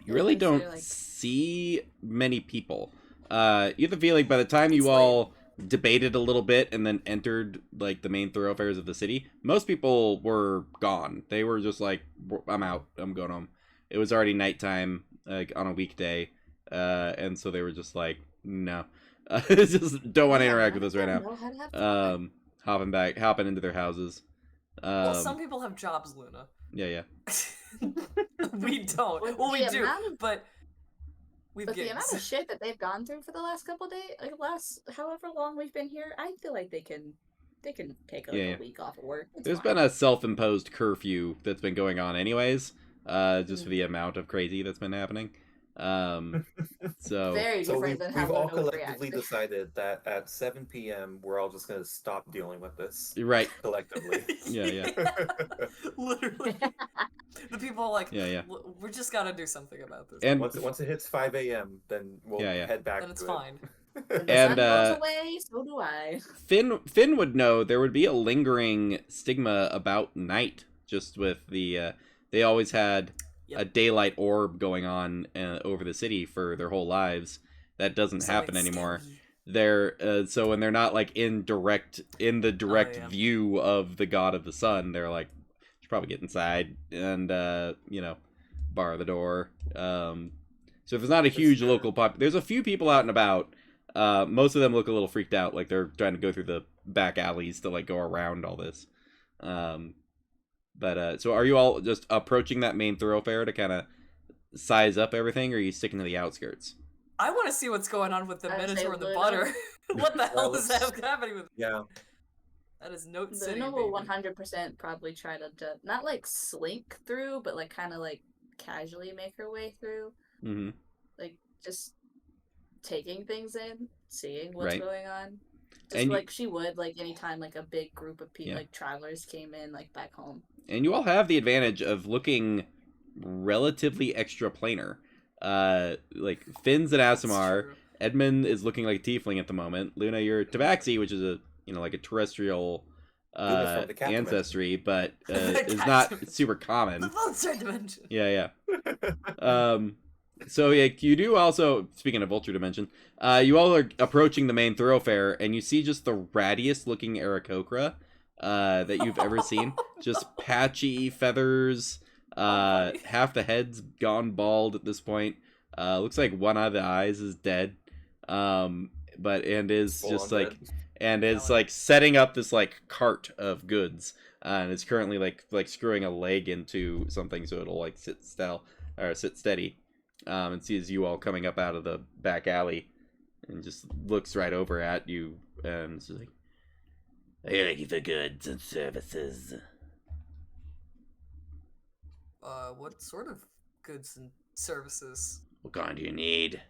You really Is there, don't like- see many people. You have the feeling by the time you It's like- all debated a little bit and then entered like the main thoroughfares of the city, most people were gone. They were just like, I'm out. I'm going home. It was already nighttime, like on a weekday, and so they were just like, no, just don't want to Yeah, interact I with us right don't now. know how to have fun. Hopping into their houses. Well, some people have jobs, Luna. Yeah. We don't. With Well, we the do, amount of- but we've But the amount of gigs. shit that they've gone through for the last couple days, like last however long we've been here, I feel like they can take like Yeah. a week off of work. It's There's fine. been a self-imposed curfew that's been going on anyways, just for the amount of crazy that's been happening. So very So different than how we've all Luna would collectively react. decided that at 7 p.m. we're all just gonna stop dealing with this right, collectively. Yeah. Literally. The people are like, Yeah. we just gotta do something about this. And Once it hits 5 a.m., then we'll Yeah. head back. Then it's to fine. When the And, sun goes away, so do I. Finn would know there would be a lingering stigma about night, just with the they always had a Yep. daylight orb going on over the city for their whole lives. That doesn't So happen it's anymore. scary. They're so when they're not like in the direct yeah. view of the god of the sun, they're like, should probably get inside and bar the door. So if there's not a huge sure. local there's a few people out and about. Most of them look a little freaked out, like they're trying to go through the back alleys to like go around all this. So are you all just approaching that main thoroughfare to kind of size up everything, or are you sticking to the outskirts? I want to see what's going on with the I would say Minotaur and the Luna. butter. What the hell is let's- happening with Yeah. that? Is Note City, Luna will baby. 100% probably try to not like slink through, but like kind of like casually make her way through, Mm-hmm. like just taking things in, seeing what's Right. going on. Just And you- like she would like anytime like a big group of people Yeah. like travelers came in like back home. And you all have the advantage of looking relatively extra planar. Like Finn's an That's Asimar. true. Edmund is looking like a tiefling at the moment. Luna, you're Tabaxi, which is a like a terrestrial Luna's from the cat ancestry, but The is cat not dimension. super The common. Vulture Dimension. Yeah. So yeah, you do also, speaking of Vulture Dimension, you all are approaching the main thoroughfare, and you see just the rattiest looking Aarakocra that you've ever seen. Just patchy feathers. buddy. Half the head's gone bald at this point. Looks like one of the eyes is dead. Is Full just on like dead. and is Ellen. like setting up this like cart of goods, and is currently like screwing a leg into something so it'll like sit steady, and sees you all coming up out of the back alley, and just looks right over at you and is like, "Are you looking for goods and services?" What sort of goods and services? What kind do you need?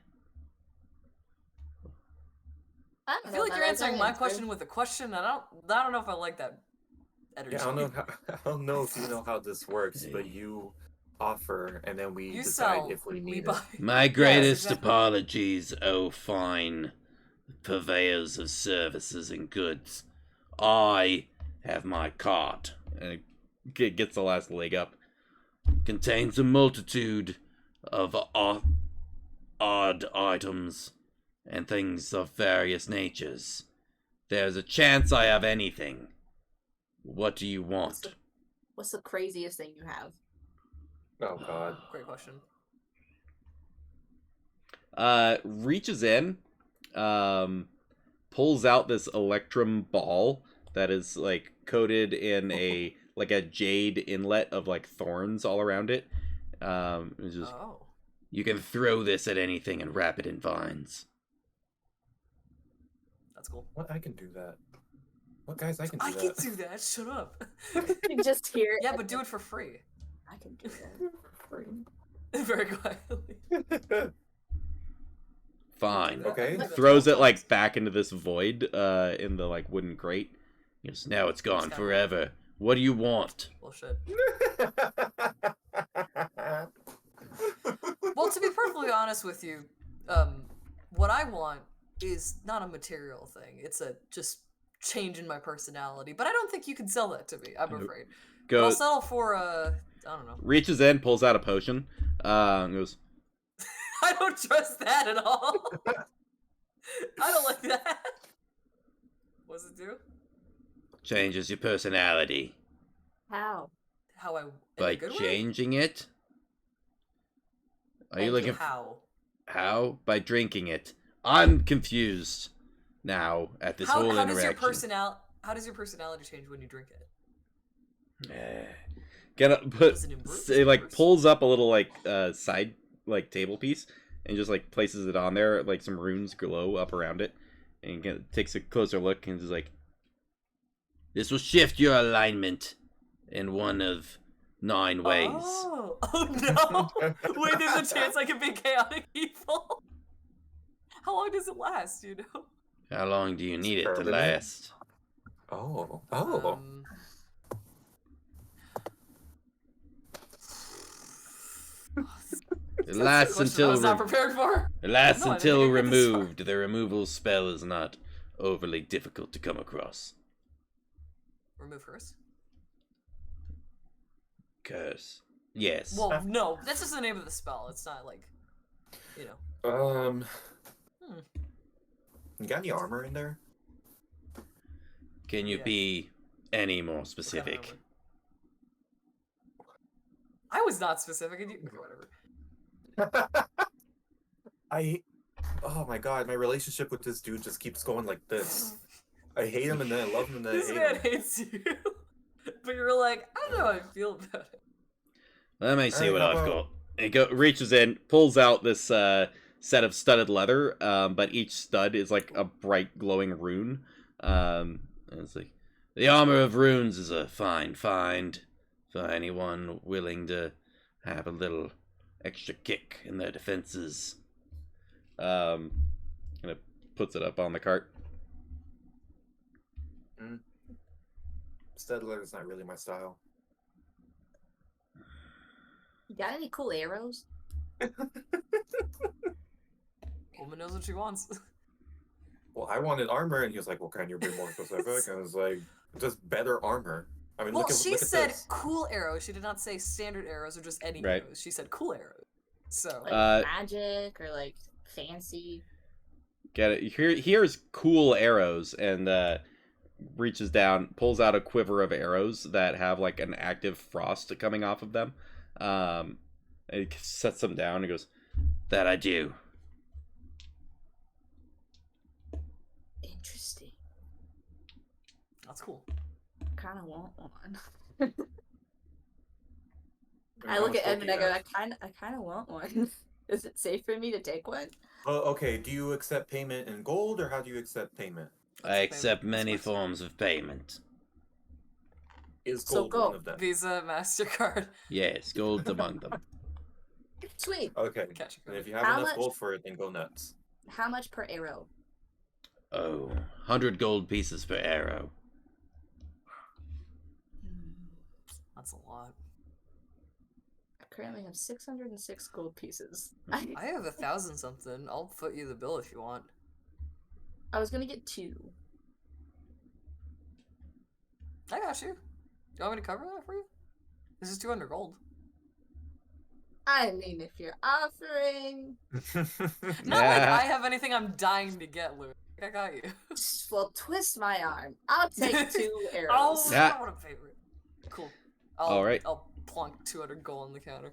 I I feel like you're answering my question with a question. I don't know if I like that energy. Yeah, I don't know if you know how this works, but you offer and then we You decide sell, if we we need buy. it. My greatest exactly. apologies, oh fine purveyors of services and goods. I have my cart. And it gets the last leg up. Contains a multitude of odd items and things of various natures. There's a chance I have anything. What do you want? What's the craziest thing you have? Oh god. Great question. Reaches in, pulls out this electrum ball that is like coated in a like a jade inlet of like thorns all around it, It's just, Oh. you can throw this at anything and wrap it in vines. That's cool. What? I can do that. What, guys? I can do I that. can do that. Shut up. You just hear it. Yeah, but do it for free. I can do that. Very quietly. Fine. Okay. Throws it like back into this void in the like wooden crate. He goes, now it's gone kinda forever. What do you want? Bullshit. Well, to be perfectly honest with you, what I want is not a material thing. It's a just change in my personality. But I don't think you can sell that to me. I'm afraid. But I'll Goes, settle for I don't know. reaches in, pulls out a potion. Goes, I don't trust that at all. I don't like that. What does it do? changes your personality. How? How I in a By good way? changing it? Are you Thank looking for how? how? By drinking it. I'm confused now at this whole How interaction. how does your personality change when you drink it? Gonna put Does it improve? it like pulls up a little like side like table piece and just like places it on there, like some runes glow up around it, and takes a closer look and is like, this will shift your alignment in one of 9 ways. Oh, oh no! Wait, there's a chance I can be chaotic evil. How long does it last? You know? How long do you need it to Permanent. last? Oh. It lasts Question I until was not prepared for. it lasts No, I until didn't get this far. removed. The removal spell is not overly difficult to come across. Remove first. Curse. Yes. Well, no, that's just the name of the spell. It's not like, you know. You got any armor in there? Can you yeah. be any more what kind of specific? armor? I was not specific. And you, okay, whatever. Oh my god, my relationship with this dude just keeps going like this. I hate him and then I love him and then This I hate man him. hates you, but you're like, I don't know how I feel about it. Let me see Alright, what how I've about- got. It reaches in, pulls out this set of studded leather, but each stud is like a bright glowing rune. And it's like, the armor of runes is a fine find for anyone willing to have a little extra kick in their defenses. And it puts it up on the cart. Stedler is not really my style. You got any cool arrows? Woman knows what she wants. Well, I wanted armor, and he was like, "Well, can you be more specific?" And I was like, "Just better armor." I mean, Well, look at she look at said this. cool arrows. She did not say standard arrows or just any Right. arrows. She said cool arrows. So Like magic or like fancy? Get it? Here's cool arrows, and reaches down, pulls out a quiver of arrows that have like an active frost coming off of them. And he sets them down and goes, that I do. Interesting. that's cool. Kind of want one. And I how look much at gold Em do and you I go, have? I kind of want one. Is it safe for me to take one? Oh, okay. Do you accept payment in gold, or how do you accept payment? I accept many That's fine. forms of payment. Is So gold gold. one of them? Visa, Mastercard. Yes, gold's among them. Sweet. Okay. Cash And if card. you have How enough much- gold for it, then go nuts. How much per arrow? Oh, 100 gold pieces per arrow. That's a lot. I currently have 606 gold pieces. I have 1,000 something. I'll foot you the bill if you want. I was gonna get 2. I got you. You want me to cover that for you? This is 200 gold. I mean, if you're offering, Not like I have anything I'm dying to get, Louis. I got you. well, twist my arm. I'll take 2 arrows. Oh, Yeah. what a favorite. Cool. All right. I'll plunk 200 gold on the counter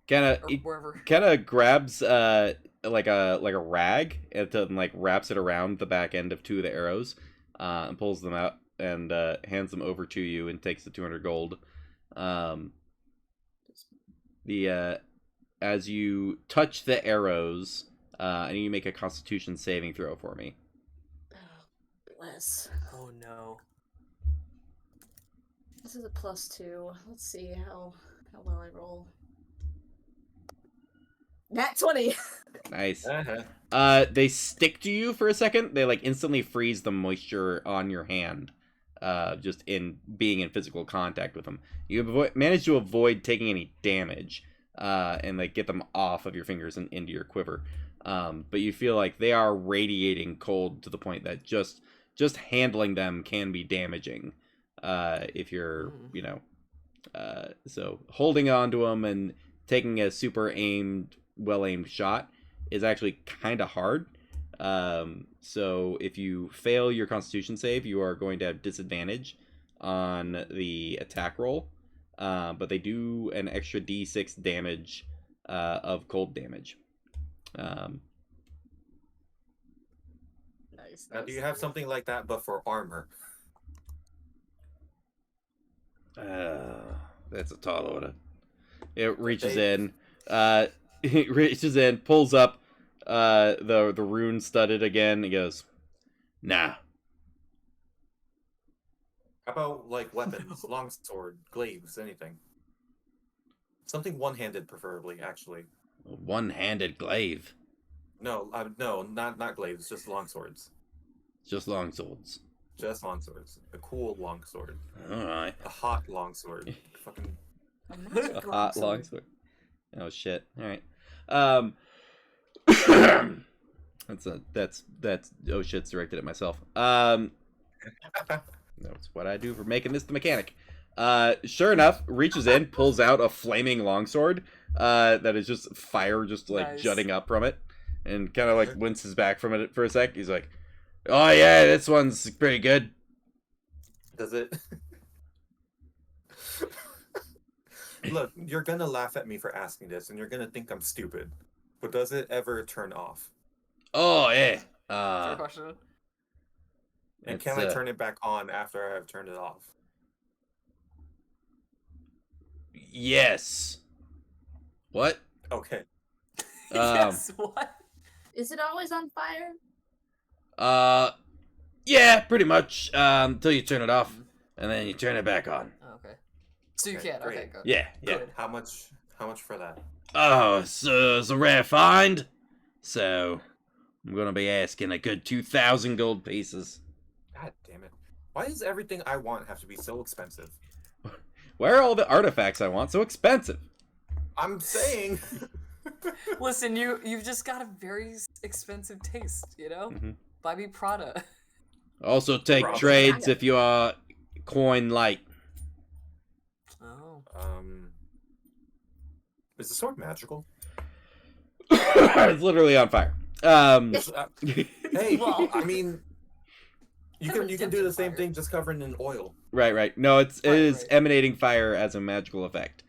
Kinda, or he wherever. kinda grabs like a rag and like wraps it around the back end of 2 of the arrows, and pulls them out and hands them over to you and takes the 200 gold. The as you touch the arrows, I need you to make a Constitution saving throw for me. Oh, bless. Oh no. This is a +2. Let's see how well I roll. Nat 20. Nice. Uh-huh. They stick to you for a second. They like instantly freeze the moisture on your hand, just in being in physical contact with them. You manage to avoid taking any damage, and like get them off of your fingers and into your quiver. But you feel like they are radiating cold to the point that just handling them can be damaging, if you're, so holding on to them and taking a super well aimed shot is actually kind of hard. So if you fail your Constitution save, you are going to have disadvantage on the attack roll. But they do an extra d6 damage of cold damage. Nice. Now, do you have something like that, but for armor? That's a tall order. It reaches in. It reaches in, pulls up the rune studded again, and goes, "Nah." How about like weapons, longsword, glaives, anything? Something one-handed, preferably. Actually, A one-handed glaive. no, not glaives, just longswords. Just long swords. Just longswords. A cool longsword. All right. A hot longsword. Fucking. A magic A hot longsword. longsword. Oh shit! All right. That's oh shit's directed at myself. That's what I do for making this the mechanic. Sure enough, reaches in, pulls out a flaming longsword that is just fire just like Nice. jutting up from it, and kind of like winces back from it for a sec. He's like, "Oh yeah, this one's pretty good." Does it? Look, you're gonna laugh at me for asking this, and you're gonna think I'm stupid. But does it ever turn off? Oh yeah. Fair question. And It's, can I turn it back on after I've turned it off? Yes. What? Okay. Yes. What? Is it always on fire? Yeah, pretty much. Until you turn it off, and then you turn it back on. Oh, okay. So you Okay, can. great. Okay. Good. Yeah, yeah. Good. How much for that? Oh, it's a rare find. So, I'm gonna be asking a good 2,000 gold pieces. God damn it. Why does everything I want have to be so expensive? Why are all the artifacts I want so expensive? I'm saying. Listen, you've just got a very expensive taste, you know? Mhm. Buy me Prada. Also, take Probably. trades if you are coin light. Oh. Is the sword magical? It's literally on fire. Hey, Well, I mean, you Kinda can dipped do in the same fire. thing, just covered in oil. Right. No, it Right, is right. emanating fire as a magical effect.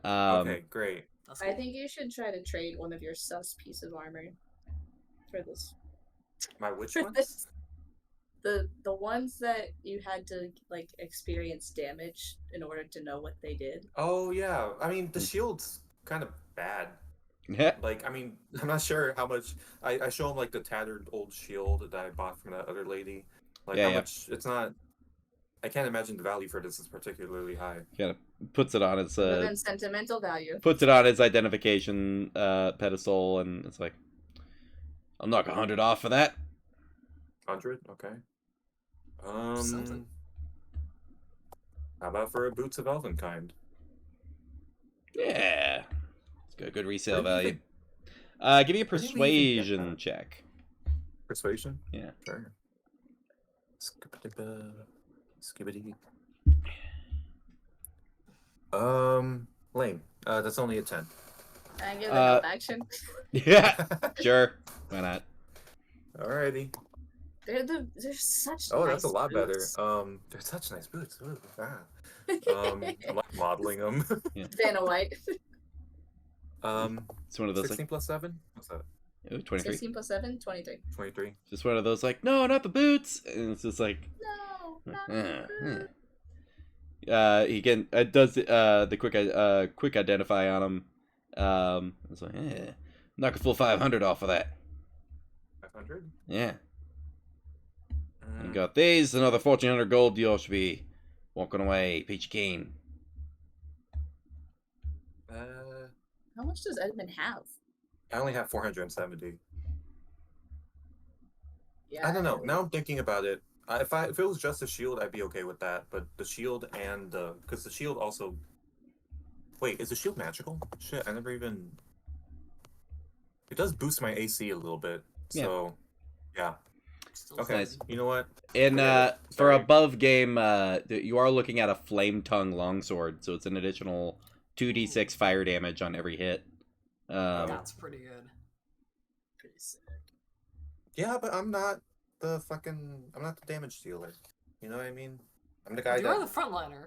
Okay, great. That's I cool. think you should try to trade one of your sus piece of armor for this. My which For one? this. The ones that you had to like experience damage in order to know what they did. Oh yeah. I mean, the shield's kind of bad. Yeah. Like, I mean, I'm not sure how much. I show him like the tattered old shield that I bought from that other lady. Like Yeah, how yeah. much? It's not. I can't imagine the value for this is particularly high. Kind of puts it on its But then sentimental value. puts it on its identification pedestal, and it's like, I'll knock 100 off for that. 100. Okay. Something. How about for a boots of Elvenkind? Yeah, it's got good resale Where do you value. think- Give me a where do you even get persuasion that? check. Persuasion? Yeah. Sure. Skibbity. Lame. That's only a 10. I give it help action. Yeah, sure. Why not? Alrighty. They're such. Oh, that's a nice lot boots. better. They're such nice boots. Ooh, I'm like modeling them. Vanna White. It's one of those 16 plus 7? What's that? like, ooh, 23. 16 plus 7, 23. 23. Just one of those like, no, not the boots, and it's just like, No, not uh, the he can does the quick identify on him, It's like, knock a full 500 off of that. 500. Yeah. You got these, another 1,400 gold. You all should be walking away, peachy keen. How much does Edmund have? I only have 470. Yeah. I don't know. Now I'm thinking about it. If it was just a shield, I'd be okay with that. But the shield and because the shield also. Wait, is the shield magical? Shit, I never even. It does boost my AC a little bit. Yeah. So, yeah. Still Okay. nice. You know what? And Forget it. for Sorry. above game, you are looking at a flame tongue longsword, so it's an additional 2d6 fire damage on every hit. That's pretty good. Pretty sick. Yeah, but I'm not the damage dealer. You know what I mean? I'm the guy You that. are the frontliner.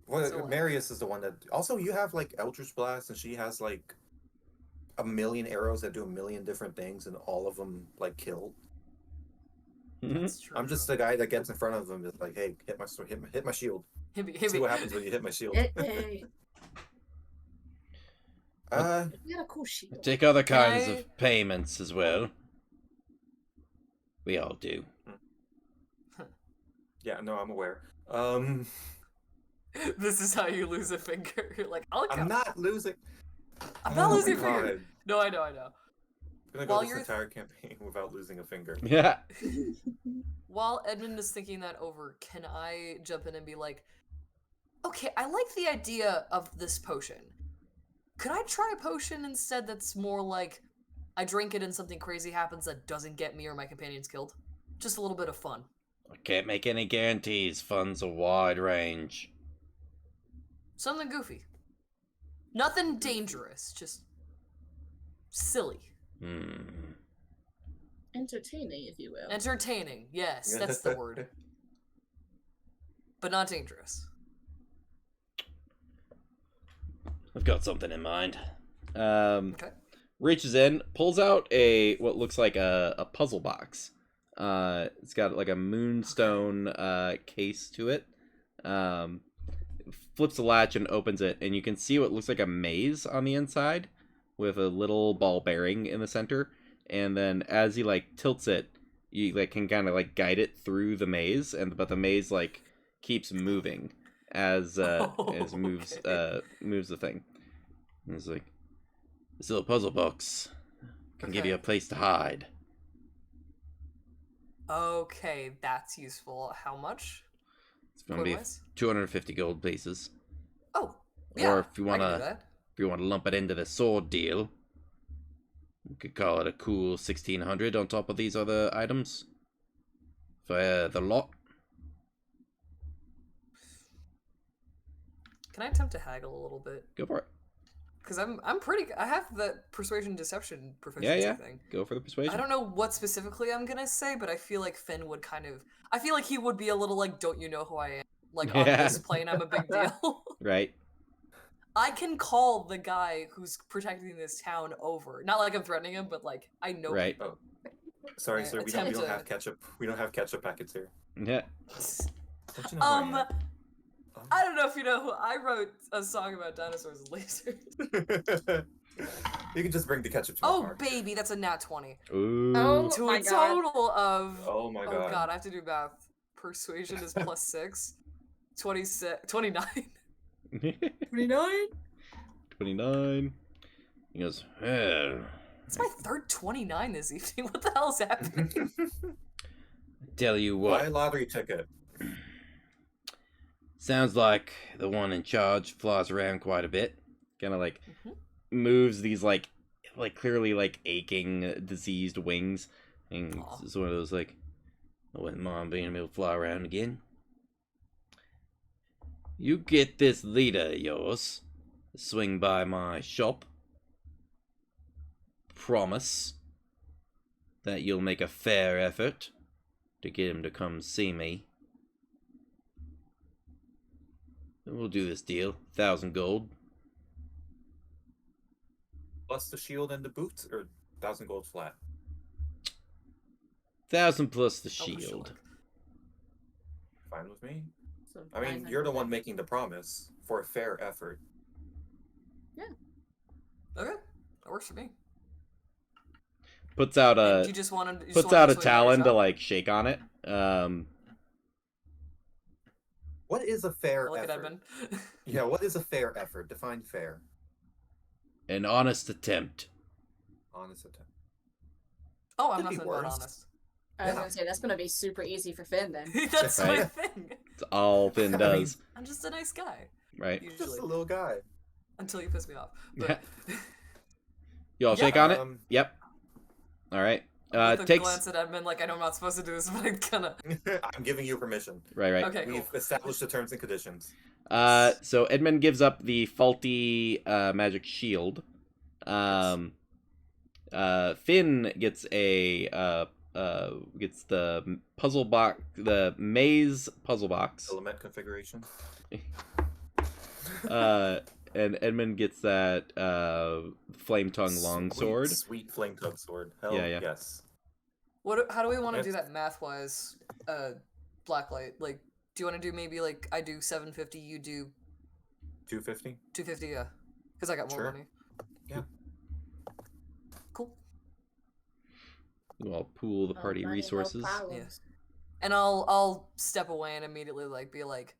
Well, So- Marius is the one that. Also, you have like Eldritch Blast, and she has like a million arrows that do a million different things, and all of them like kill. That's true. I'm just the guy that gets in front of them. Is like, hey, hit my shield. Hit me. See what happens when you hit my shield. Hey, you got a cool shield. Take other Can kinds I- of payments as well. We all do. Yeah, no, I'm aware. This is how you lose a finger. You're like, I'll I'm count. not losing. I'm not Oh losing a my finger. God. No, I know. I'm gonna While go this you're- entire campaign without losing a finger. Yeah. While Edmund is thinking that over, can I jump in and be like, okay, I like the idea of this potion. Could I try a potion instead that's more like I drink it and something crazy happens that doesn't get me or my companions killed? Just a little bit of fun. I can't make any guarantees. Fun's a wide range. Something goofy. Nothing dangerous, just silly. Entertaining, if you will. Entertaining, yes, that's the word. But not dangerous. I've got something in mind. Okay. Reaches in, pulls out what looks like a puzzle box. It's got like a moonstone case to it. Flips the latch and opens it, and you can see what looks like a maze on the inside with a little ball bearing in the center. And then as he like tilts it, you like can kind of like guide it through the maze, but the maze like keeps moving as moves the thing. And it's like, this little puzzle box can give you a place to hide. Okay, that's useful. How much? It's gonna be Coin-wise? 250 gold pieces. Oh, yeah. Or if you I can do wanna that. lump it into the sword deal, you could call it a cool 1,600 on top of these other items for the lot. Can I attempt to haggle a little bit? Go for it. Because I'm pretty. I have the persuasion deception proficiency Yeah. thing. Go for the persuasion. I don't know what specifically I'm gonna say, but I feel like Finn would kind of. I feel like he would be a little like, "Don't you know who I am?" Like on Yeah. this plane, I'm a big deal. Right. I can call the guy who's protecting this town over. Not like I'm threatening him, but like I know. Right. people. Sorry, sir. We don't Attempt to- have ketchup. We don't have ketchup packets here. Yeah. Don't you know who I am? I don't know if you know who. I wrote a song about dinosaurs and lasers. You can just bring the ketchup to my Oh car. baby, that's a nat 20. Ooh. Oh. To my a God. total of. Oh my Oh god. god, I have to do math. Persuasion is plus 6. 26, 29. 29? 29. He goes, well, It's my third 29 this evening. What the hell's happening? tell you Buy what. a lottery ticket. Sounds like the one in charge flies around quite a bit. Kind of like Mhm. moves these like clearly like aching, diseased wings. And Aw. it's one of those like, I wouldn't mind being able to fly around again. You get this leader of yours, swing by my shop. Promise that you'll make a fair effort to get him to come see me. And we'll do this deal. 1,000 gold. Plus the shield and the boots, or 1,000 gold flat. 1,000 plus the Oh, shield. sure. Fine with me. So I mean, you're the one making the promise for a fair effort. Okay, that works for me. Puts out And a you just want to puts out a talon to like shake on it. What is a fair Look at effort? Edmund. Yeah, what is a fair effort? Define fair. An honest attempt. Honest attempt. Oh, I'm Could be nothing but worse. honest. I was Yeah. gonna say that's gonna be super easy for Finn then. That's my Right. thing. It's all Finn I mean, does, I'm just a nice guy, right? Just usually, a little guy. until you piss me off. But You all Yeah. shake on it? Yep. All right. with a Takes glance at Edmund, like I know I'm not supposed to do this, but I'm gonna. I'm giving you permission. right. Okay, cool. We've established the terms and conditions. So Edmund gives up the faulty magic shield. Finn gets gets the puzzle box, the maze puzzle box. Element configuration. And Edmund gets that flame tongue longsword. Sweet flame tongue sword. Hell Yeah. yes. How do we want to do Yes. that math wise? Blacklight. Like, do you want to do maybe like I do 750, you do 250. 250? Yeah, because I got more Sure. money. Yeah. Cool. You all pool the No party money, no resources. problems. And I'll step away and immediately like be like,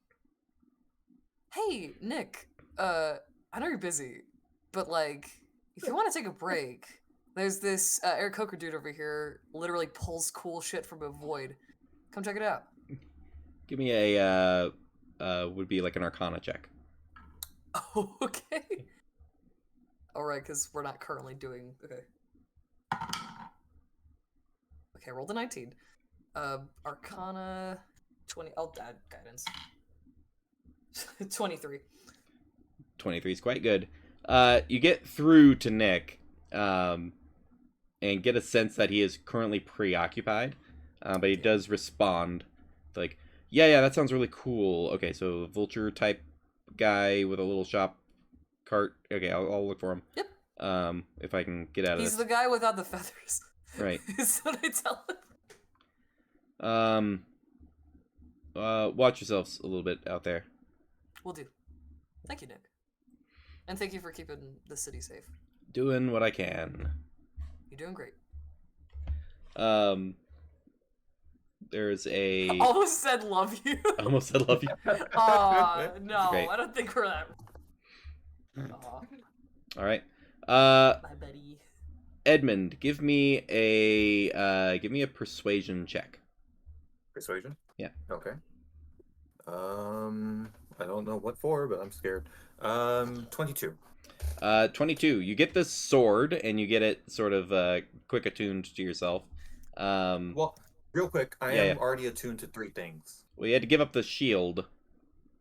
"Hey, Nick, I know you're busy, but like, if you want to take a break, there's this Eric Coker dude over here. Literally pulls cool shit from a void. Come check it out." Give me a would be like an Arcana check. Oh, okay. All right, because we're not currently doing. Okay. Okay, rolled a 19. Arcana 20. I'll add guidance. 23. 23 is quite good. You get through to Nick, and get a sense that he is currently preoccupied, but he does respond like, yeah, that sounds really cool. Okay, so vulture type guy with a little shop cart. Okay, I'll look for him. Yep. If I can get out of He's this. the guy without the feathers. Right. Is what I tell him. Watch yourselves a little bit out there. Will do. Thank you, Nick. And thank you for keeping the city safe. Doing what I can. You're doing great. There's a. Almost said love you. I almost said love you. Aw, no, Great. I don't think we're that. Aw, All right. my buddy. Edmund, give me a persuasion check. Persuasion? Yeah. Okay. I don't know what for, but I'm scared. 22. 22. You get this sword, and you get it sort of quick attuned to yourself. Well, real quick, I Yeah, am yeah. already attuned to 3 things. Well, you had to give up the shield.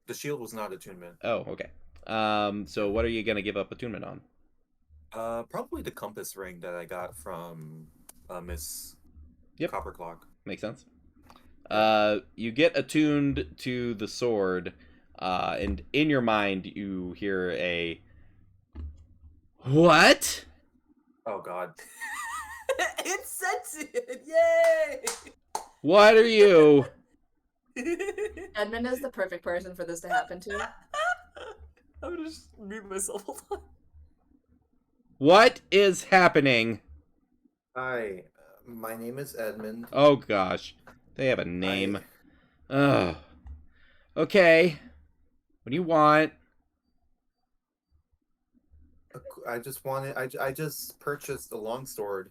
The shield was not attunement. Oh, okay. So what are you gonna give up attunement on? Probably the compass ring that I got from Miss Yep. Copperclock. Makes sense. You get attuned to the sword, and in your mind you hear a what? Oh God. It's sentient! Yay! What are you? Edmund is the perfect person for this to happen to. I'm gonna just mute myself. Hold on. What is happening? Hi, my name is Edmund. Oh gosh, they have a name. Ugh. Okay. What do you want? I just purchased a longsword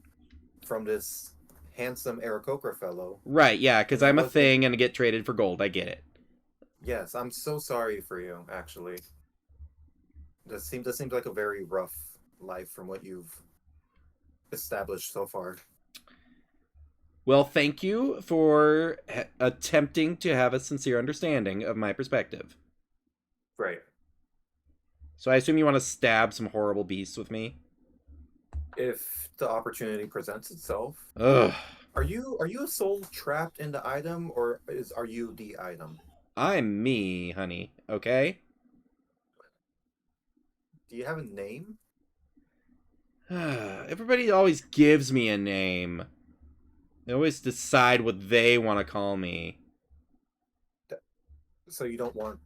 from this handsome Aarakocra fellow. Right, yeah, because I I'm a wasn't- thing and I get traded for gold. I get it. Yes, I'm so sorry for you, actually. This seems like a very rough life from what you've established so far. Well, thank you for attempting to have a sincere understanding of my perspective. Right. So I assume you want to stab some horrible beasts with me? If the opportunity presents itself. Ugh. Are you a soul trapped in the item, or are you the item? I'm me, honey, okay? Do you have a name? Everybody always gives me a name. They always decide what they want to call me. So you don't want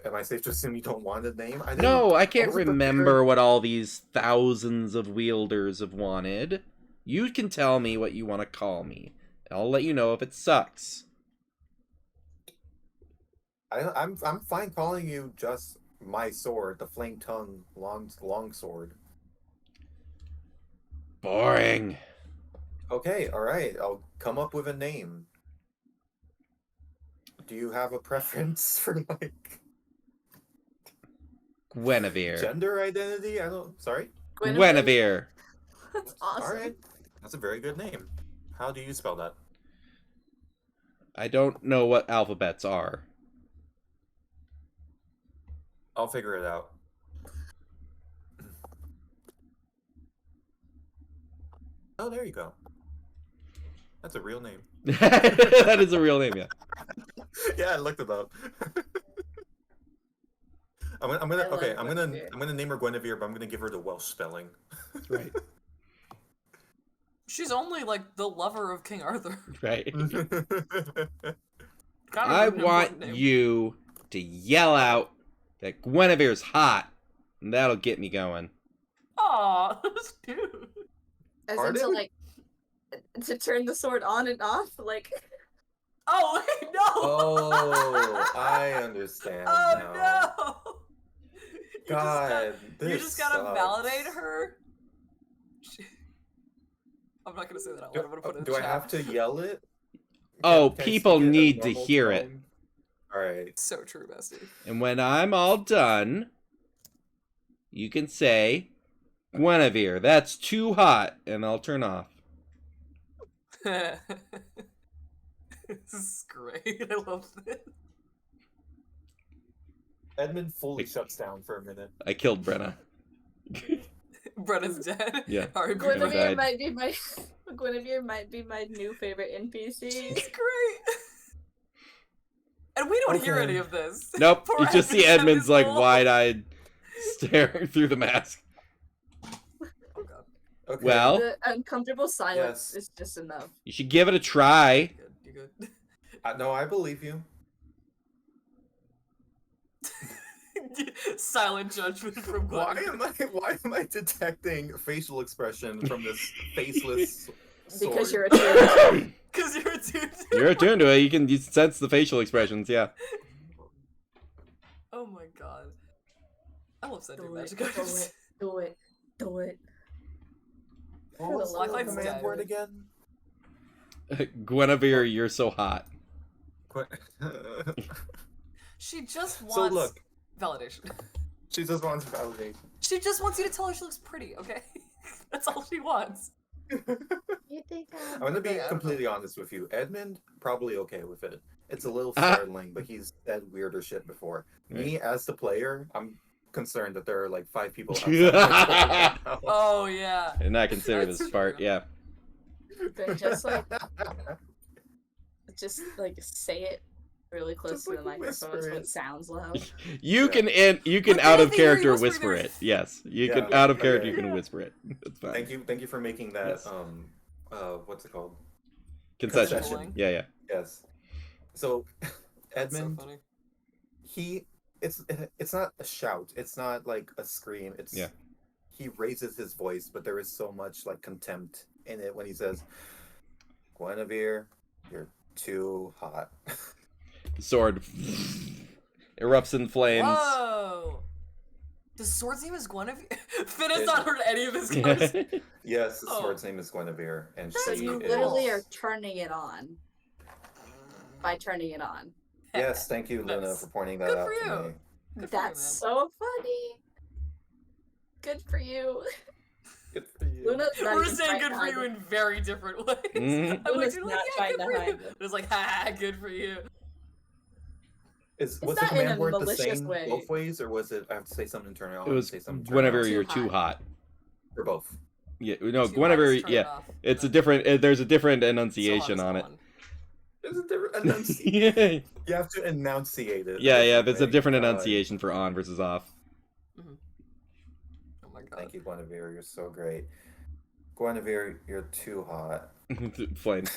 Am I safe to assume you don't want a name? No, I can't wasn't remember prepared. what all these thousands of wielders have wanted. You can tell me what you want to call me. I'll let you know if it sucks. I'm fine calling you just my sword, the flame tongue long sword. Boring. Okay, all right. I'll come up with a name. Do you have a preference for like Guinevere. gender identity? Sorry. Guinevere. That's awesome. All right, that's a very good name. How do you spell that? I don't know what alphabets are. I'll figure it out. Oh, there you go. That's a real name. That is a real name, yeah. Yeah, I looked it up. I'm I gonna love okay. I'm Guinevere. gonna name her Guinevere, but I'm gonna give her the Welsh spelling. Right. She's only like the lover of King Arthur. Right. Kind of I an important want name. you to yell out that Guinevere's hot, and that'll get me going. Aw, that's cute. As in Pardon? to like to turn the sword on and off, like Oh wait, no. Oh, I understand Oh now. no. God, you this just gotta sucks. validate her. I'm not gonna say that out loud. I'm gonna put it in Do the I chat. have to yell it? Oh, Can I people speak it at a need to normal hear it. tone? All right. So true, bestie. And when I'm all done, you can say, Guinevere, that's too hot, and I'll turn off. This is great. I love this. Edmund fully shuts down for a minute. I killed Brenna. Brenna's dead. Yeah. Alright, Brenna Guinevere died. might be my Guinevere might be my new favorite NPC. She's great. And we don't hear Okay. any of this. Nope, Poor you just see Edmund's Edmund's like whole- wide-eyed staring through the mask. Oh god. Okay. Well, The uncomfortable silence Yes. is just enough. you should give it a try. You good? No, I believe you. Silent judgment from Why Gwen. am I detecting facial expression from this faceless Because sword? you're a true. Because you're a dude. You're attuned to it. You sense the facial expressions, yeah. Oh my god. I love sending Do it, magic do items. it, do it, do it. What was the Blacklight's command dead. word again? Guinevere, you're so hot. She just wants So look, validation. she just wants validation. She just wants you to tell her she looks pretty, okay? That's all she wants. You think I'm gonna be Okay, I don't completely honest with you. Edmund probably okay with it. It's a little Ah. startling, but he's said weirder shit before. Me as the player, I'm concerned that there are like 5 people outside my door right now. Oh yeah. And I consider this That's part, true. yeah. But just like say it really close Just, to the like, microphone so whisper it it. sounds loud. You Yeah. you can But out then of they hear you character whisper whisper their- it. Yes, you can Yeah, out of character. okay. You can Yeah. whisper it. That's fine. Thank you for making that Yes. what's it called? Concession. Concession. Yeah, yeah. Yes. So That's so Edmund, funny. it's not a shout, it's not like a scream, it's Yeah. he raises his voice, but there is so much like contempt in it when he says, Guinevere, you're too hot. The sword erupts in flames. Whoa! The sword's name is Guinevere? Finn has It- not heard any of this conversation. Yes, the Oh. sword's name is Guinevere, and So she you is... literally are turning it on. By turning it on. Yes, thank you, Luna, Nice. for pointing that Good out for to you. me. Good for That's you, so funny. Good for you. Good for you. Luna's man. not We're even saying trying good to for hide you it. in very different ways. Mhm. I'm like, Luna's you're not like, trying yeah, to good for hide you. it. It's like, ha, good for you. Was the not in a command word the malicious same way. both ways, or was it I have to say something to turn it on? It was say something to turn whenever it off? you're Too too hot. For both. Yeah, no, Too Guinevere. hot, just turn it Yeah, off. it's a No. different. There's a different So hot enunciation is on the it. one. There's a different enunciation. Yeah, You have to enunciate it. yeah, a yeah. different There's a way. different God. enunciation for on versus off. Oh my god. Thank you, Guinevere. You're so great. Guinevere, you're too hot. Flames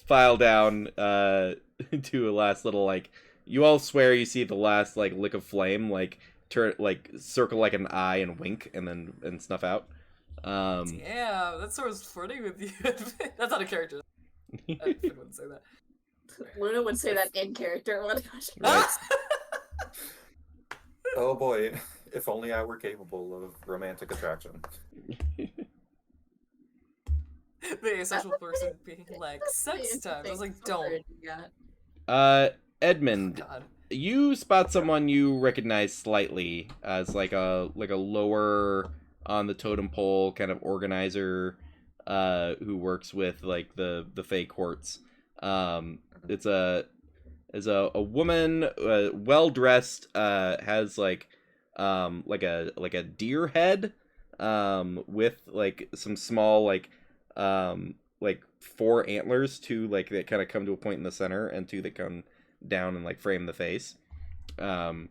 file down to a last little like you all swear you see the last like lick of flame like turn like circle like an eye and wink and snuff out. Yeah, that sword's flirting with you. That's not a character. I wouldn't say that. Luna would say that in character. Right. Oh boy, if only I were capable of romantic attraction. The asexual person being like, sex time. I was like, don't. Edmund, God. you spot someone you recognize slightly as like a lower on the totem pole kind of organizer who works with like the Fey courts. It's a woman, well dressed, has like a deer head with like some small like 4 antlers, 2 like that kind of come to a point in the center and 2 that come down and like frame the face. And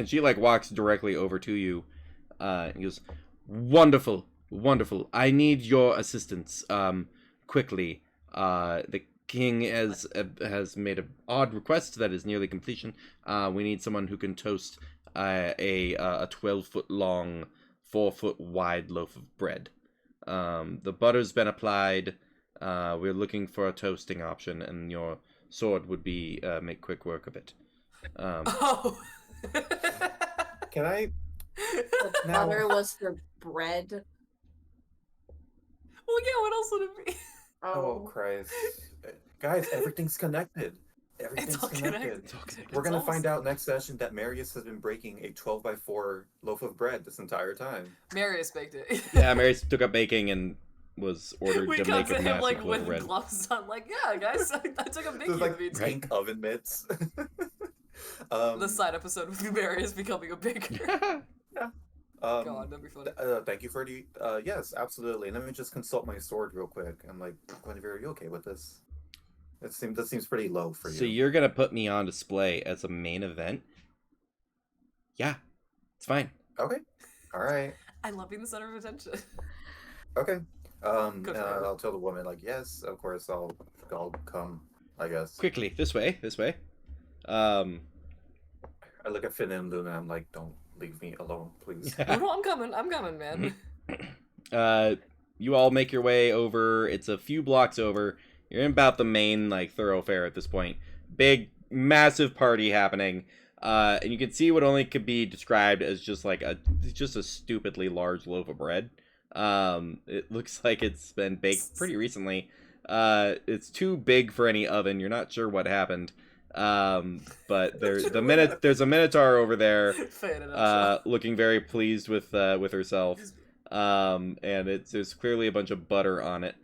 she like walks directly over to you and goes, wonderful, I need your assistance quickly. The king has made an odd request that is nearly completion. We need someone who can toast a 12-foot long, 4-foot wide loaf of bread. The butter's been applied. We're looking for a toasting option, and your sword would be make quick work of it. Oh. Can I? The butter was for bread. Well, yeah, what else would it be? Oh Christ, guys, everything's connected. Everything's all connected. connected. We're gonna find out next session that Marius has been breaking a 12x4 loaf of bread this entire time. Marius baked it. Yeah, Marius took up baking and was ordered We to come make to a him massive like loaf with of bread. gloves on, like, yeah, guys, I took a There's baking like beat. pink oven mitts. The side episode with Marius becoming a baker. God, that'd be funny. Thank you for the yes, absolutely. Let me just consult my sword real quick. I'm like, Guinevere, are you okay with this? That seems pretty low for you. So you're gonna put me on display as a main event? Yeah, it's fine. Okay. All right. I love being the center of attention. Okay. Good And for her. I'll tell the woman like, yes, of course, I'll come. I guess. Quickly, this way. I look at Finn and Luna. I'm like, don't leave me alone, please. No, I'm coming, man. You all make your way over. It's a few blocks over. You're in about the main like thoroughfare at this point. Big, massive party happening, and you can see what only could be described as just a stupidly large loaf of bread. It looks like it's been baked pretty recently. It's too big for any oven. You're not sure what happened. But there's a Minotaur over there, looking very pleased with herself. And there's clearly a bunch of butter on it.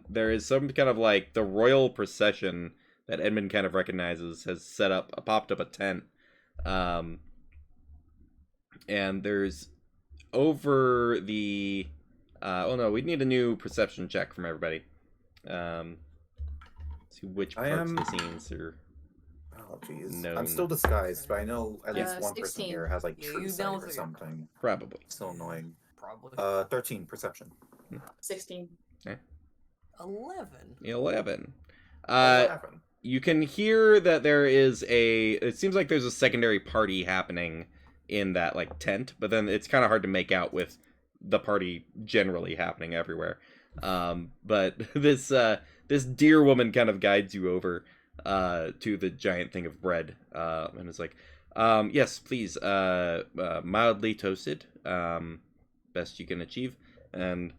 There is some kind of like the royal procession that Edmund kind of recognizes has popped up a tent. And there's over the oh no, we'd need a new perception check from everybody. See which parts of the scenes are. Oh jeez. Known. I'm still disguised, but I know at least one 16. person here has like Yeah, true you sight know or that- something. Probably. So annoying. Probably. 13 perception. 16. 11. 11. What happened? You can hear that there is it seems like there's a secondary party happening in that like tent, but then it's kind of hard to make out with the party generally happening everywhere. But this deer woman kind of guides you over to the giant thing of bread, and it's like, yes, please, mildly toasted, best you can achieve, and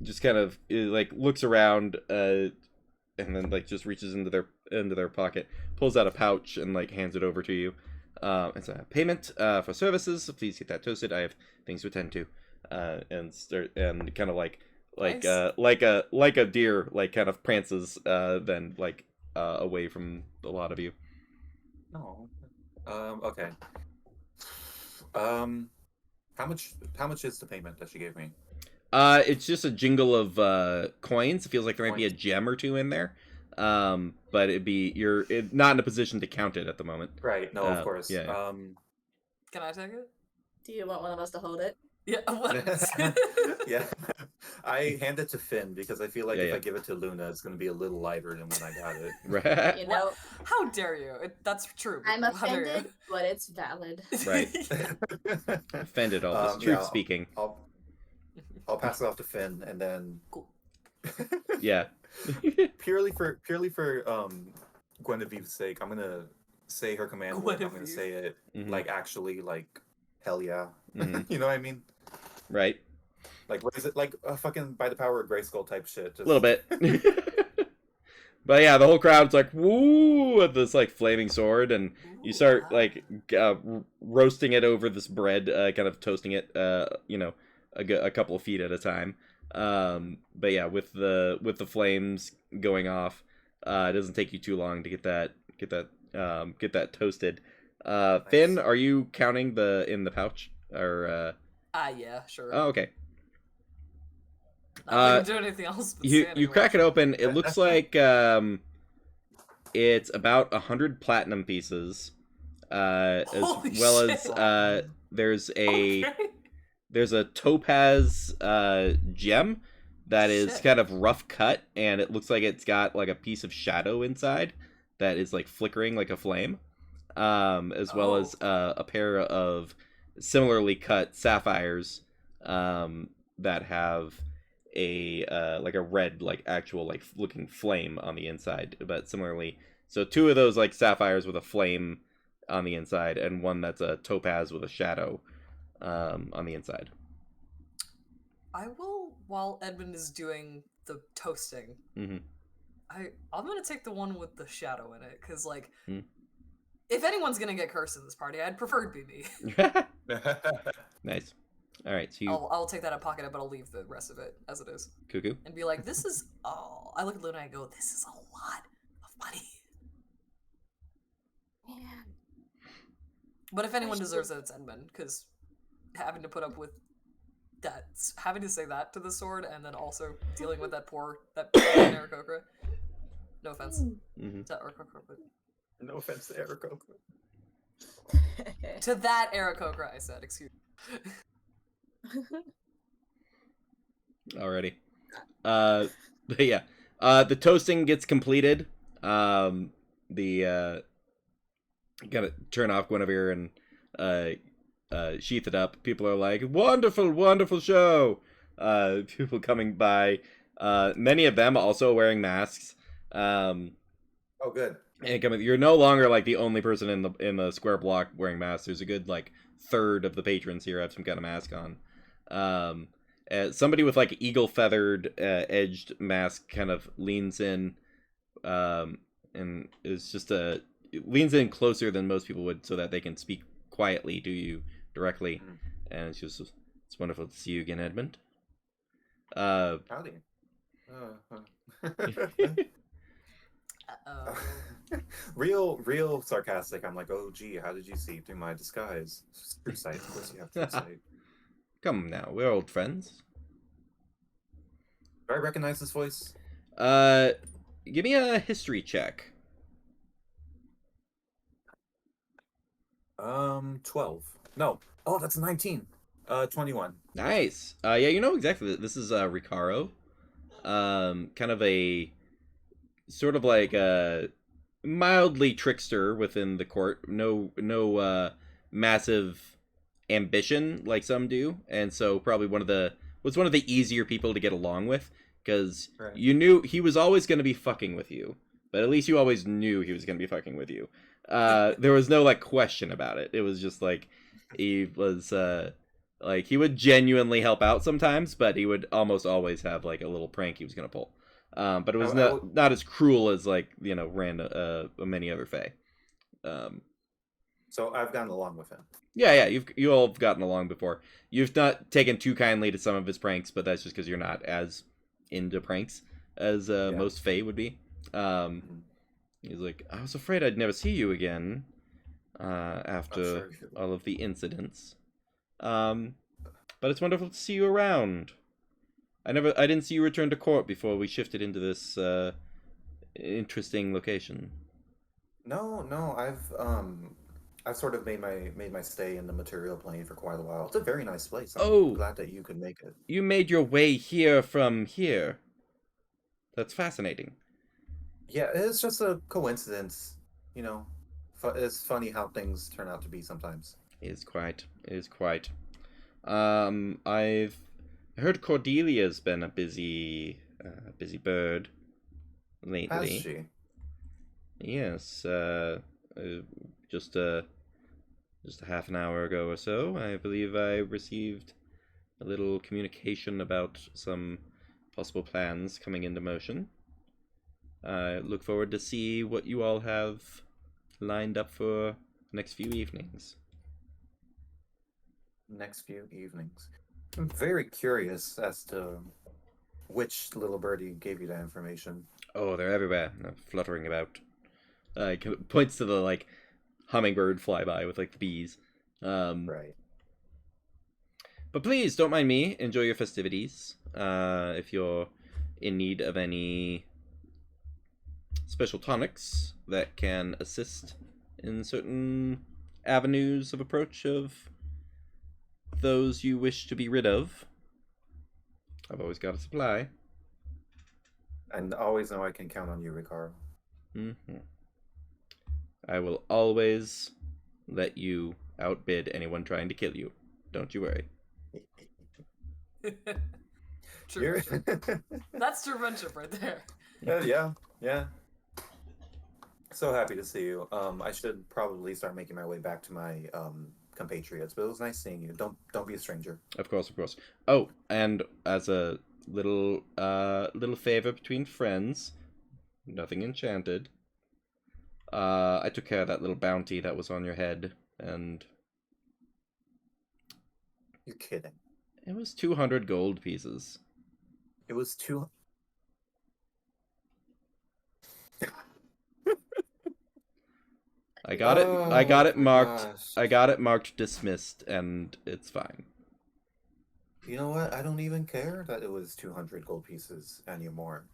just kind of like looks around, and then like just reaches into their pocket, pulls out a pouch, and like hands it over to you. It's a payment for services. So please get that toasted. I have things to attend to, and kind of like Nice. like a deer, like kind of prances, then like away from a lot of you. No. Okay. How much is the payment that she gave me? It's just a jingle of coins. It feels like there might be a gem or two in there. But you're not in a position to count it at the moment. Right. No, of course. yeah. Can I take it? Do you want one of us to hold it? Yeah. What? Yeah. I hand it to Finn because I feel like Yeah, if yeah. I give it to Luna, it's going to be a little lighter than when I got it. Right. You know, How dare you? That's true. I'm How dare you? offended, but it's valid. Right. Offended all this truth Yeah, speaking. I'll pass it off to Finn, and then Cool. Yeah. purely for Guinevere's sake, I'm gonna say her command word. I'm gonna Guinevere. say it Mhm. like actually like hell yeah. Mhm. You know what I mean? Right. Like what is it like fucking by the power of Grayskull type shit? A little bit. But yeah, the whole crowd's like, woo, with this like flaming sword, and you start like roasting it over this bread, kind of toasting it, you know, a couple of feet at a time. But yeah, with the flames going off, it doesn't take you too long to get that toasted. Finn, are you counting in the pouch or? Yeah, sure. Oh, okay. Not gonna do anything else. But You crack it open. It looks like it's about 100 platinum pieces, as Holy well shit. as there's a Okay. there's a topaz gem that is Shit. kind of rough cut, and it looks like it's got like a piece of shadow inside that is like flickering like a flame, as well as a pair of similarly cut sapphires that have a like a red like actual like looking flame on the inside, but similarly, so two of those like sapphires with a flame on the inside, and one that's a topaz with a shadow on the inside. I will, while Edmund is doing the toasting, Mm-hmm. I'm gonna take the one with the shadow in it, because like, Hmm. if anyone's gonna get cursed in this party, I'd prefer it be me. Nice. All right, so you I'll take that and pocket it, but I'll leave the rest of it as it is, cuckoo. and be like, this is I look at Luna and I go, this is a lot of money. Man. But if anyone deserves it, it's Edmund, because having to put up with that, having to say that to the sword, and then also dealing with that poor Aarakocra. No offense Mm-hmm. to Aarakocra, but No offense to Aarakocra. to that Aarakocra, I said. Excuse me. Alrighty. But yeah. The toasting gets completed. The gotta turn off Guinevere and sheath it up. People are like, wonderful, wonderful show. People coming by. Many of them also wearing masks. Oh, good. And you're no longer like the only person in the square block wearing masks. There's a good like third of the patrons here have some kind of mask on. Somebody with like eagle feathered edged mask kind of leans in, and is just leans in closer than most people would, so that they can speak quietly to you directly. And it's wonderful to see you again, Edmund. Howdy. Real sarcastic. I'm like, oh gee, how did you see through my disguise? True sight, of course you have true sight. Come now, we're old friends. Do I recognize this voice? Give me a history check. 12. No. Oh, that's 19. 21. Nice. Yeah, you know exactly. This is Ricaro. Kind of a sort of like a mildly trickster within the court. No massive ambition like some do, and so probably one of the easier people to get along with, because Right. you knew he was always going to be fucking with you, but at least you always knew he was going to be fucking with you. There was no like question about it. It was just like he was like he would genuinely help out sometimes, but he would almost always have like a little prank he was going to pull. But it was not as cruel as like, you know, many other fae. So I've gotten along with him. Yeah, you all have gotten along before. You've not taken too kindly to some of his pranks, but that's just because you're not as into pranks as most fae would be. He's like, I was afraid I'd never see you again after all of the incidents. But it's wonderful to see you around. I didn't see you return to court before we shifted into this interesting location. No, I've sort of made my stay in the material plane for quite a while. It's a very nice place. I'm Oh. glad that you could make it. You made your way here from here. That's fascinating. Yeah, it's just a coincidence. You know, it's funny how things turn out to be sometimes. It is quite. It is quite. I've heard Cordelia's been a busy bird lately. Has she? Yes. Just a half an hour ago or so, I believe I received a little communication about some possible plans coming into motion. I look forward to see what you all have lined up for the next few evenings. Next few evenings. I'm very curious as to which little birdie gave you that information. Oh, they're everywhere. They're fluttering about. Points to the, hummingbird flyby with, the bees. Right. But please, don't mind me. Enjoy your festivities. If you're in need of any special tonics that can assist in certain avenues of approach of those you wish to be rid of, I've always got a supply. And always know I can count on you, Ricardo. Mm-hmm. I will always let you outbid anyone trying to kill you. Don't you worry. True friendship. That's true friendship right there. Yeah. So happy to see you. I should probably start making my way back to my compatriots, but it was nice seeing you. Don't be a stranger. Of course. Oh, and as a little favor between friends, nothing enchanted. I took care of that little bounty that was on your head, and You're kidding. it was 200 gold pieces. It was too. I got it marked. Gosh. I got it marked dismissed, and it's fine. You know what? I don't even care that it was 200 gold pieces anymore.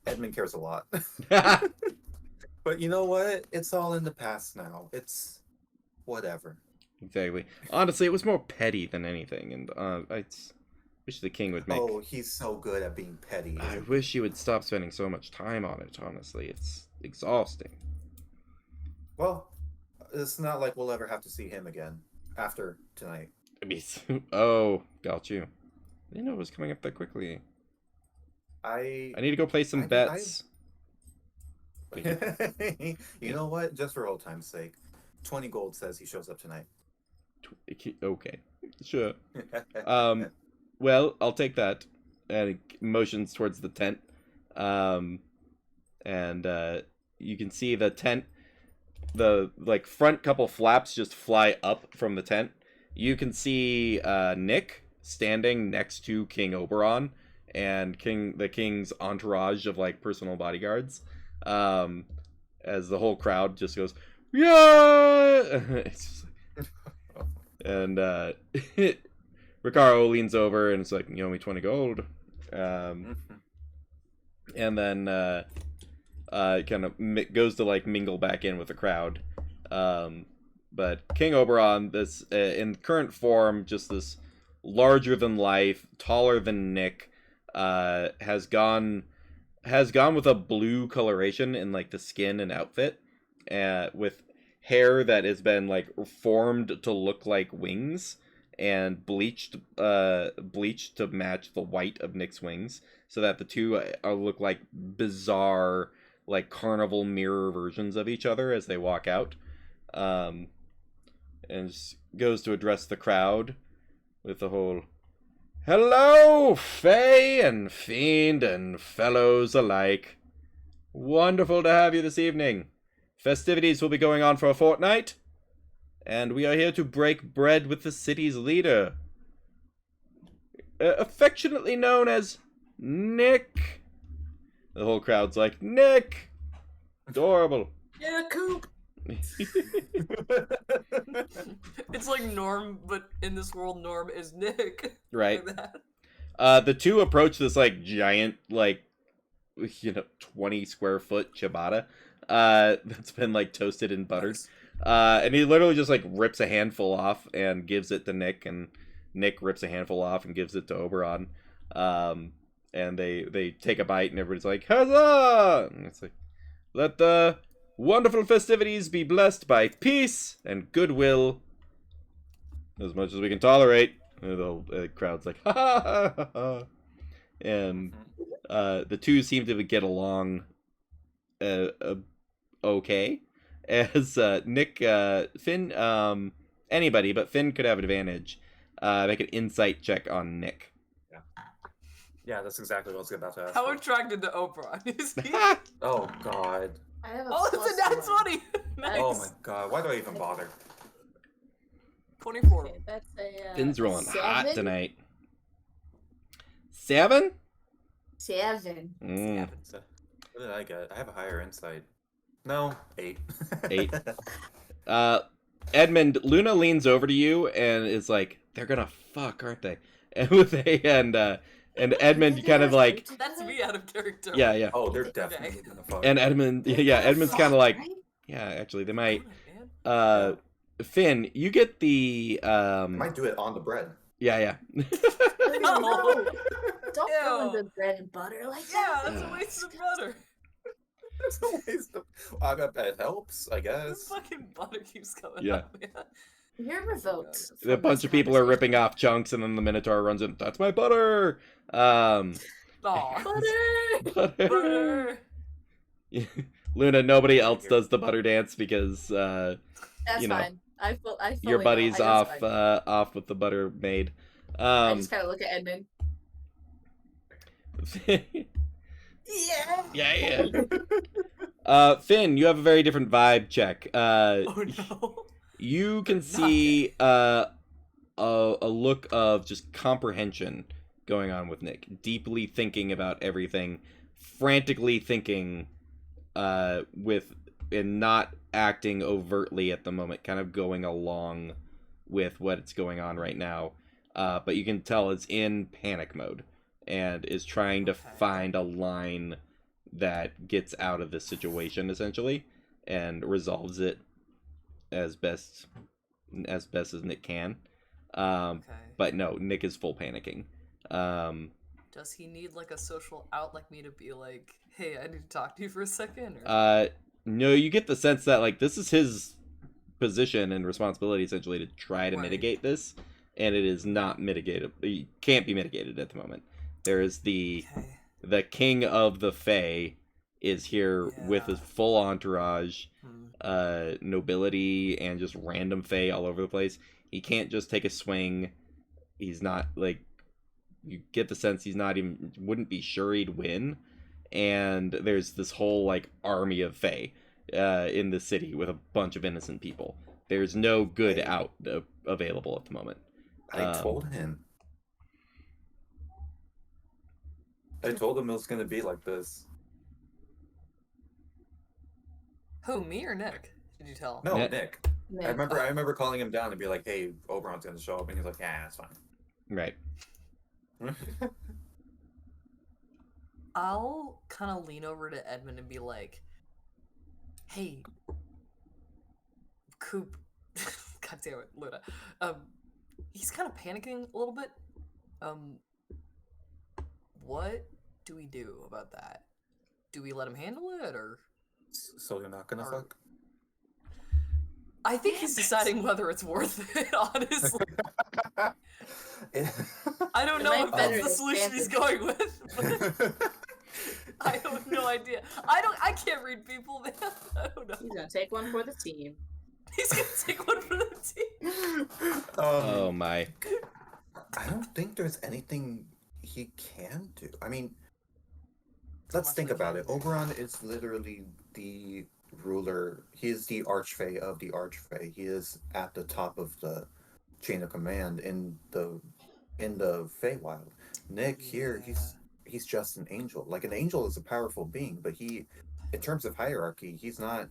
Edmund cares a lot. But you know what? It's all in the past now. It's whatever. Exactly. Honestly, it was more petty than anything, and I wish the king would make. Oh, he's so good at being petty. I wish he would stop spending so much time on it. Honestly, it's exhausting. Well, it's not like we'll ever have to see him again after tonight. I mean, oh, got you. I didn't know it was coming up that quickly. I need to go play some bets. You know what? Just for old time's sake, 20 gold says he shows up tonight. Okay, sure. Well, I'll take that. And it motions towards the tent. And you can see the tent, the front couple flaps just fly up from the tent. You can see Nick standing next to King Oberon and the king's entourage of personal bodyguards. As the whole crowd just goes, yeah. It's just and Ricardo leans over and it's like, you owe me 20 gold. And then kind of goes to mingle back in with the crowd. But King Oberon, this in current form, just this larger than life, taller than Nick, has gone with a blue coloration in the skin and outfit, with hair that has been formed to look like wings and bleached to match the white of Nick's wings, so that the two look like bizarre carnival mirror versions of each other as they walk out. And just goes to address the crowd with the whole, "Hello, Fae and Fiend and fellows alike. Wonderful to have you this evening. Festivities will be going on for a fortnight, and we are here to break bread with the city's leader, affectionately known as Nick." The whole crowd's like, "Nick! Adorable." Yeah, Coop. It's like Norm, but in this world, Norm is Nick. Right. Like that. The two approach this giant 20 square foot ciabatta that's been toasted and buttered. Nice. And he literally just like rips a handful off and gives it to Nick, and Nick rips a handful off and gives it to Oberon. And they take a bite, and everybody's like, "Huzzah!" And it's like, "Let the wonderful festivities be blessed by peace and goodwill, as much as we can tolerate." And the crowd's like, "Ha ha ha ha ha!" And the two seem to get along okay. As Nick, Finn, anybody, but Finn could have advantage. Make an insight check on Nick. Yeah, that's exactly what I was about to ask. How for. attracted to Oberon is he? Oh god. I have a Oh, it's a nat 20! Nice. Oh my god. Why do I even bother? 24. Okay, that's a Finn's rolling hot 7? tonight. 7? 7. Mm. So, what did I get? I have a higher insight. No, 8. 8. Edmund, Luna leans over to you and is like, "They're gonna fuck, aren't they?" And Edmund kind of like, That's me out of character. yeah. Oh, they're definitely gonna fuck. And Edmund's kind of like, "Yeah, actually, they might." Finn, you get the I might do it on the bread. yeah. No. Don't Ew. go into bread and butter like Yeah, that. that's a waste of butter. There's no waste of. I bet it helps, I The guess. fucking butter keeps coming Yeah. out, man. You're revoked. A from bunch this of people are conversation. ripping off chunks, and then the Minotaur runs in. "That's my butter." Aw. Butter! Butter. Luna, nobody else does the butter dance because That's you know, fine. I fully your know. buddy's I off just, like- off with the butter maid. I just kind of look at Edmund. Yeah. Yeah. Finn, you have a very different vibe check. Oh no. You can Not see a look of just comprehension going on with Nick, deeply thinking about everything, frantically thinking, and not acting overtly at the moment, kind of going along with what's going on right now. But you can tell it's in panic mode and is trying to find a line that gets out of this situation, essentially, and resolves it as best as Nick can. Okay. But no, Nick is full panicking. Does he need like a social out like me to be like, "Hey, I need to talk to you for a second"? Or... No, you get the sense that like this is his position and responsibility essentially to try to Right. mitigate this, and it is not mitigated. It can't be mitigated at the moment. There is the king of the Fae is here with his full entourage, nobility, and just random Fae all over the place. He can't just take a swing. He's not like, you get the sense he's not even, wouldn't be sure he'd win. And there's this whole like army of Fae in the city with a bunch of innocent people. There's no good out available at the moment. I told him. I told him it was gonna be like this. Who, me or Nick? Did you tell? No, Nick. Nick. I remember calling him down and be like, "Hey, Oberon's gonna show up," and he's like, "Yeah, that's fine." Right. I'll kind of lean over to Edmund and be like, "Hey, Coop." God damn it, Luna. He's kind of panicking a little bit. What do we do about that? Do we let him handle it, or? So you're not gonna Or- fuck? I think he's deciding whether it's worth it, honestly. I don't know might if better that's the solution he's going with. But I have no idea. I can't read people, man. I don't know. He's gonna take one for the team. He's gonna take one for the team. Oh my. I don't think there's anything he can do. I mean, let's think about it. Oberon is literally the ruler. He is the archfey of the archfey. He is at the top of the chain of command in the Feywild. Nick here, he's just an angel. Like, an angel is a powerful being, but he, in terms of hierarchy, he's not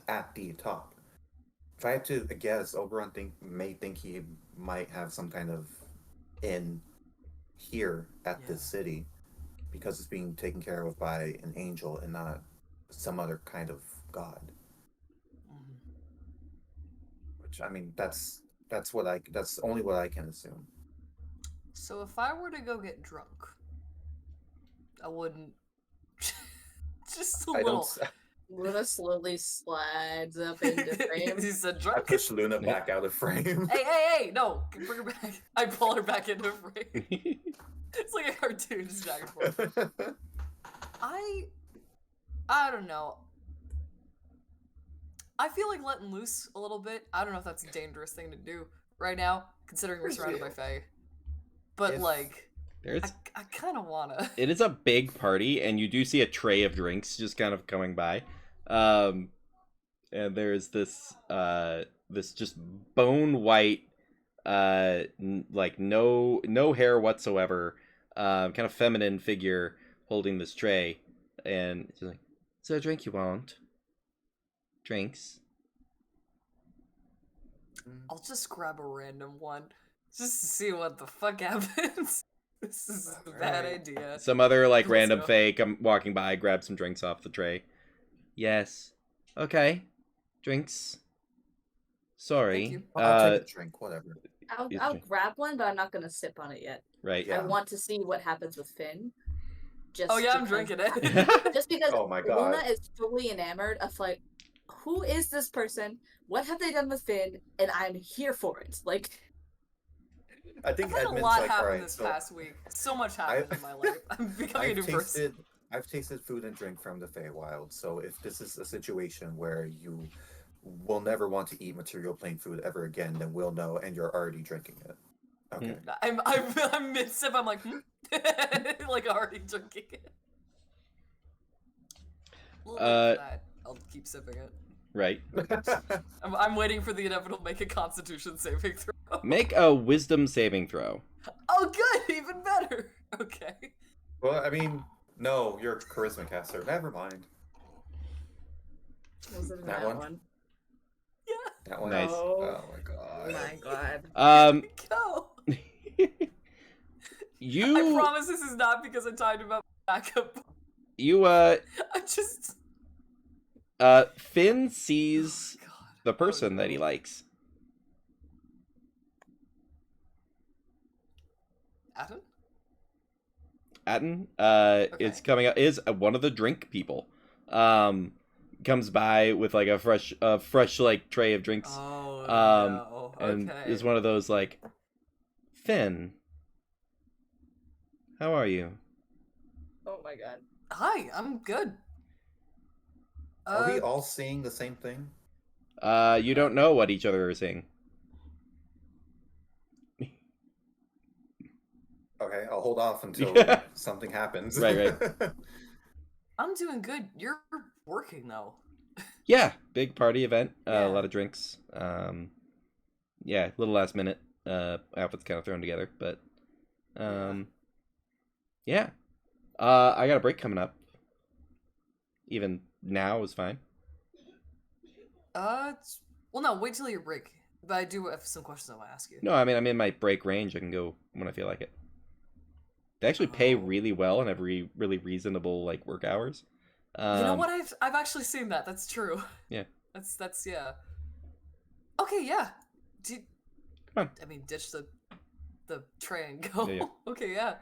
at the top. If I had to guess, Oberon may think he might have some kind of in here at this city because it's being taken care of by an angel and not some other kind of god. range. I mean, that's only what I can assume. So if I were to go get drunk, I wouldn't. Just a I little. don't. Luna slowly slides up into frame. He's a I drunk. push Luna back out of frame. Hey! No, bring her back. I pull her back into frame. It's like a cartoon, just back and forth. I don't know. I feel like letting loose a little bit. I don't know if that's a dangerous thing to do right now, considering we're surrounded by Fae. But If- like, There's I kind of wanna. it is a big party, and you do see a tray of drinks just kind of coming by, and there's this this just bone white, like no hair whatsoever, kind of feminine figure holding this tray, and she's like, "Is there a drink you want? Drinks?" I'll just grab a random one, just to see what the fuck happens. This is a bad Alright. idea. Some other like Let's random go. fae come walking by, grab some drinks off the tray. Yes. Okay. Drinks. Sorry. Thank you. I'll take a drink, whatever. I'll Yes, I'll drink. grab one, but I'm not gonna sip on it yet. Right. Yeah. I want to see what happens with Finn. Just Oh yeah, I'm because- drinking it. Just because Oh my god. Luna is fully enamored of like, who is this person? What have they done with Finn? And I'm here for it. Like, I think I've had a Edmund's lot like, happen alright, this so past week. So much happened in my life. I'm becoming a new person. I've tasted food and drink from the Feywild, so if this is a situation where you will never want to eat material plane food ever again, then we'll know, and you're already drinking it. Okay. I'm mid sip. I'm like, like already drinking it. A little late for that. I'll keep sipping it. Right. I'm waiting for the inevitable make a Constitution saving throw. Make a wisdom saving throw. Oh, good, even better. Okay. Well, I mean, no, you're a charisma caster. Never mind. was it That that one? one? That one. Nice. Oh my Oh god. my god. Go. You I promise this is not because I'm talking about backup. you I just. Finn sees God. the person no. that he likes. Adam? Atten, Okay. is coming up, is one of the drink people. Comes by with like a fresh like tray of drinks. Oh no. And Okay. is one of those like, Finn, how are you? Oh my god. Hi, I'm good. Are we all seeing the same thing? You don't know what each other are saying. Okay, I'll hold off until Yeah. something happens. Right. I'm doing good. You're working though. Yeah, big party event. Yeah. A lot of drinks. Yeah, little last minute. Outfits kind of thrown together, but yeah. I got a break coming up. Even now is fine. Well, no, wait till your break. But I do have some questions I want to ask you. No, I mean I'm in my break range. I can go when I feel like it. They actually pay Oh. really well and have really reasonable like work hours. You know what? I've actually seen that. That's true. Yeah. That's yeah. Okay, yeah. Come on. I mean, ditch the tray and go. Yeah. Okay, yeah.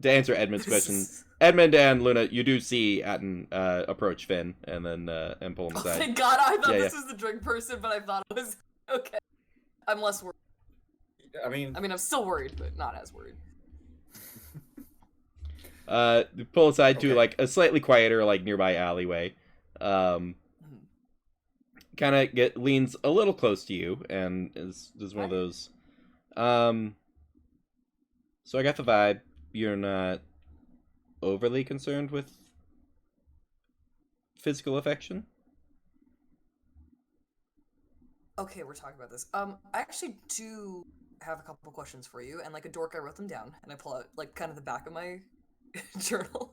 To answer Edmund's question, Edmund and Luna, you do see Atten approach Finn and then and pull him Oh, aside. thank God! I thought Yeah, this was the drink person, but I thought it was okay. I'm less worried. I mean, I'm still worried, but not as worried. Pull aside to Okay. like a slightly quieter like nearby alleyway. Kind of leans a little close to you and is one of Right. those. So I got the vibe. You're not overly concerned with physical affection. Okay, we're talking about this. I actually do have a couple questions for you, and like a dork, I wrote them down, and I pull out like kind of the back of my journal.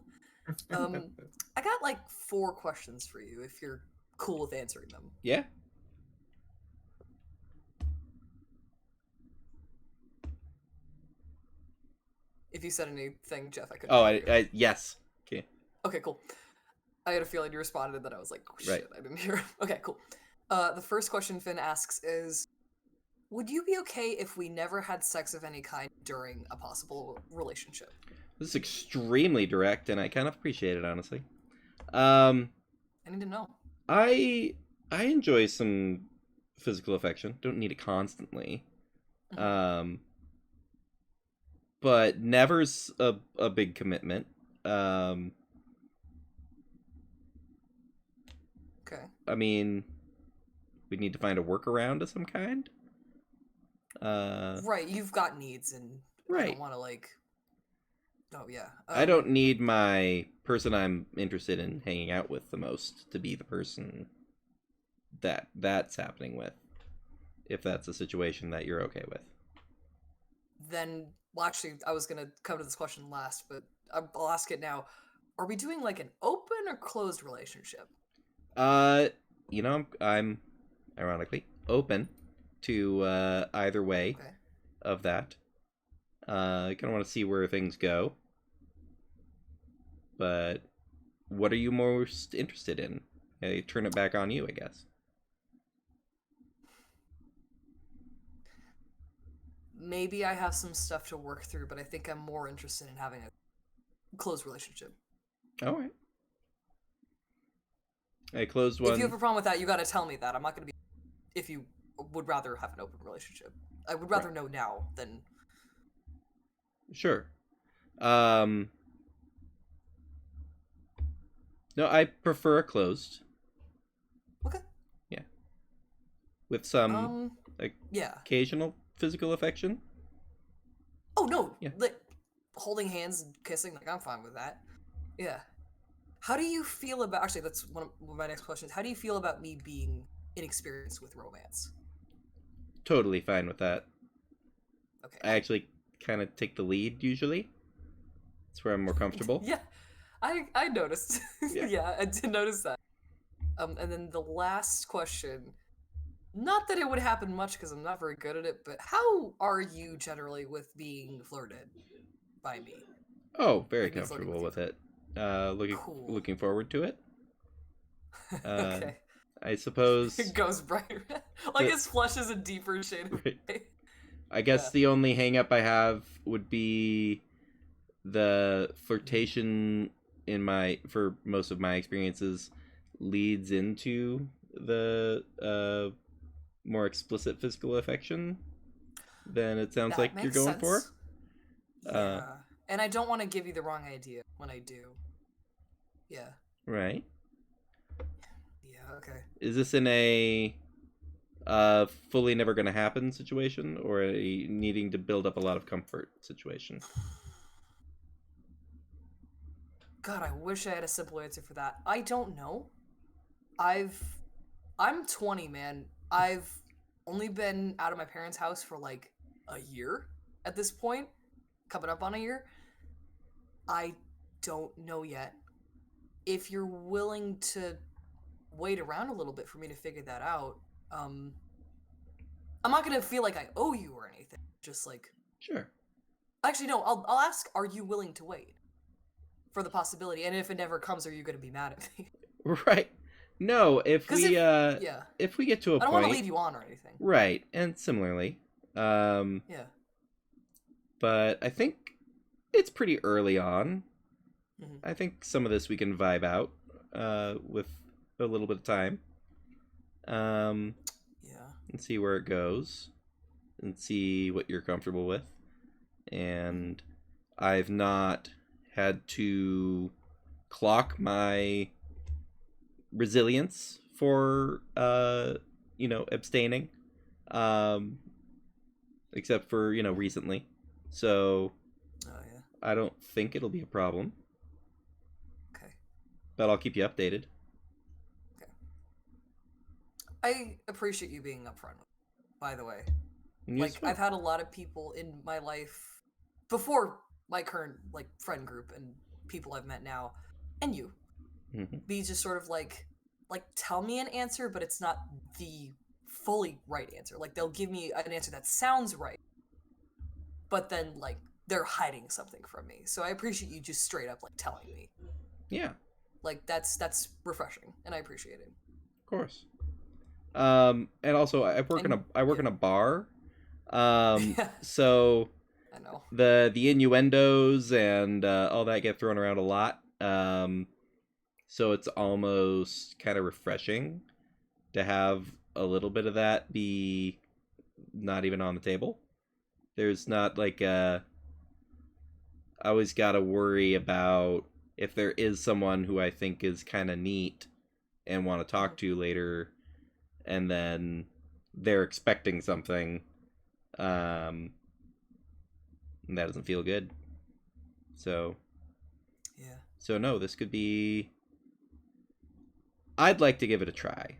I got like 4 questions for you, if you're cool with answering them. Yeah. If you said anything, Jeff, I couldn't. Oh, hear you. I yes. Okay. Okay, cool. I had a feeling you responded, and then I was like, oh, shit, Right. I didn't hear. Okay, cool. The first question Finn asks is, would you be okay if we never had sex of any kind during a possible relationship? This is extremely direct, and I kind of appreciate it, honestly. I need to know. I enjoy some physical affection. Don't need it constantly. Mhm. But never's a big commitment. Okay. I mean, we need to find a workaround of some kind. Right, you've got needs, and I Right. don't want to like. Oh yeah. I don't need my person I'm interested in hanging out with the most to be the person that's happening with. If that's a situation that you're okay with. Then, well, actually, I was gonna come to this question last, but I'll ask it now. Are we doing like an open or closed relationship? I'm ironically open to either way Okay. of that. I kind of want to see where things go. But what are you most interested in? I turn it back on you, I guess. Maybe I have some stuff to work through, but I think I'm more interested in having a close relationship. All right. I closed one. If you have a problem with that, you gotta tell me that. I'm not gonna be. If you would rather have an open relationship, I would rather know now than. Sure. No, I prefer a closed. Okay. Yeah. With some yeah. occasional physical affection. Oh no! Yeah. Like holding hands and kissing, like I'm fine with that. Yeah. How do you feel about? Actually, that's one of my next questions. How do you feel about me being inexperienced with romance? Totally fine with that. Okay. I actually kind of take the lead usually. That's where I'm more comfortable. Yeah, I noticed. Yeah. Yeah, I did notice that. And then the last question. Not that it would happen much because I'm not very good at it, but how are you generally with being flirted by me? Oh, very Like me flirting comfortable with with it. Cool. Looking forward to it. Okay. I suppose. It goes brighter. Like his flush is a deeper shade of Right. gray. I guess Yeah. the only hang up I have would be the flirtation for most of my experiences leads into the more explicit physical affection than it sounds That like you're makes going for. sense. Yeah. And I don't want to give you the wrong idea when I do. Yeah. Right. Yeah, okay. Is this in a fully never gonna happen situation or a needing to build up a lot of comfort situation? God, I wish I had a simple answer for that. I don't know. I'm 20, man. I've only been out of my parents' house for like a year at this point, coming up on a year. I don't know yet. If you're willing to wait around a little bit for me to figure that out, I'm not gonna feel like I owe you or anything. Just like, Sure. actually, no. I'll ask. Are you willing to wait for the possibility? And if it never comes, are you gonna be mad at me? Right. No, if 'Cause we yeah. if we get to a I don't point, want to leave you on or anything. right, and similarly, Yeah. but I think it's pretty early on. Mhm. I think some of this we can vibe out with a little bit of time. Yeah. And see where it goes and see what you're comfortable with. And I've not had to clock my resilience for abstaining except for recently, so Oh yeah. I don't think it'll be a problem, Okay. but I'll keep you updated. I appreciate you being upfront with me, by the way. And you Like, as well. I've had a lot of people in my life before my current like friend group and people I've met now, and you, Mhm. be just sort of like tell me an answer, but it's not the fully right answer. Like they'll give me an answer that sounds right, but then like they're hiding something from me. So I appreciate you just straight up like telling me. Yeah, Like that's refreshing, and I appreciate it. of course. And also I work in a bar. Yeah. So I know. the innuendos and all that get thrown around a lot. So it's almost kind of refreshing to have a little bit of that be not even on the table. There's not like I always got to worry about if there is someone who I think is kind of neat and want to talk to later, and then they're expecting something, and that doesn't feel good. So no, this could be. I'd like to give it a try,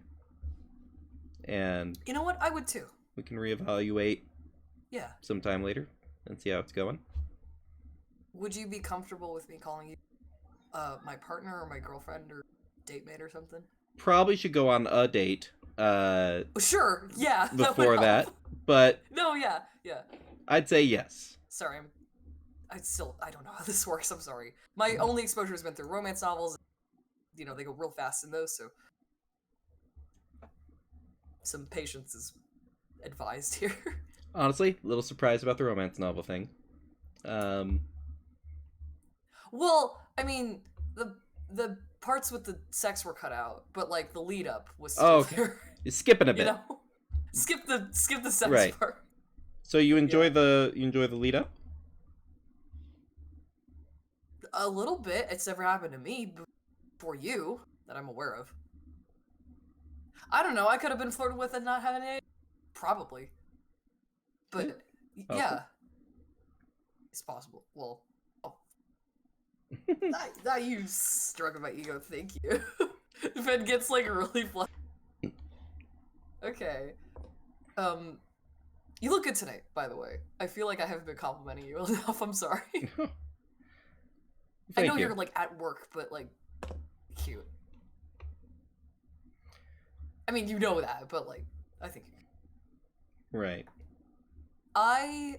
and you know what? I would too. We can reevaluate. Yeah. Sometime later and see how it's going. Would you be comfortable with me calling you my partner or my girlfriend or date mate or something? Probably should go on a date. Sure. Yeah. Before that, but no. Yeah. I'd say yes. Sorry, I don't know how this works. I'm sorry. My only exposure has been through romance novels. You know, they go real fast in those, so some patience is advised here. Honestly, a little surprised about the romance novel thing. Well, I mean, the parts with the sex were cut out, but like the lead up was still there. You're skipping a bit. You know? Skip the sex right. part. So you enjoy the lead up? A little bit. It's never happened to me before you that I'm aware of. I don't know. I could have been flirted with and not having any. Probably. But yeah, it's possible. Well, not you stroking my ego. Thank you. Finn gets like really flustered. Okay. You look good tonight, by the way. I feel like I haven't been complimenting you enough. I'm sorry. I know you're like at work, but like cute. I mean, you know that, but like, I think you. Right. I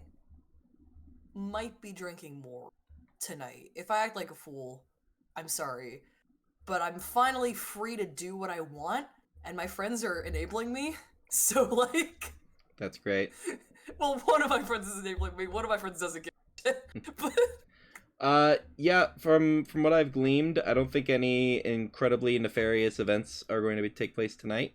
might be drinking more tonight. If I act like a fool, I'm sorry. But I'm finally free to do what I want, and my friends are enabling me. So, like... That's great. Well, one of my friends is enabling me, one of my friends doesn't give a shit. But... yeah, from what I've gleaned, I don't think any incredibly nefarious events are going to take place tonight.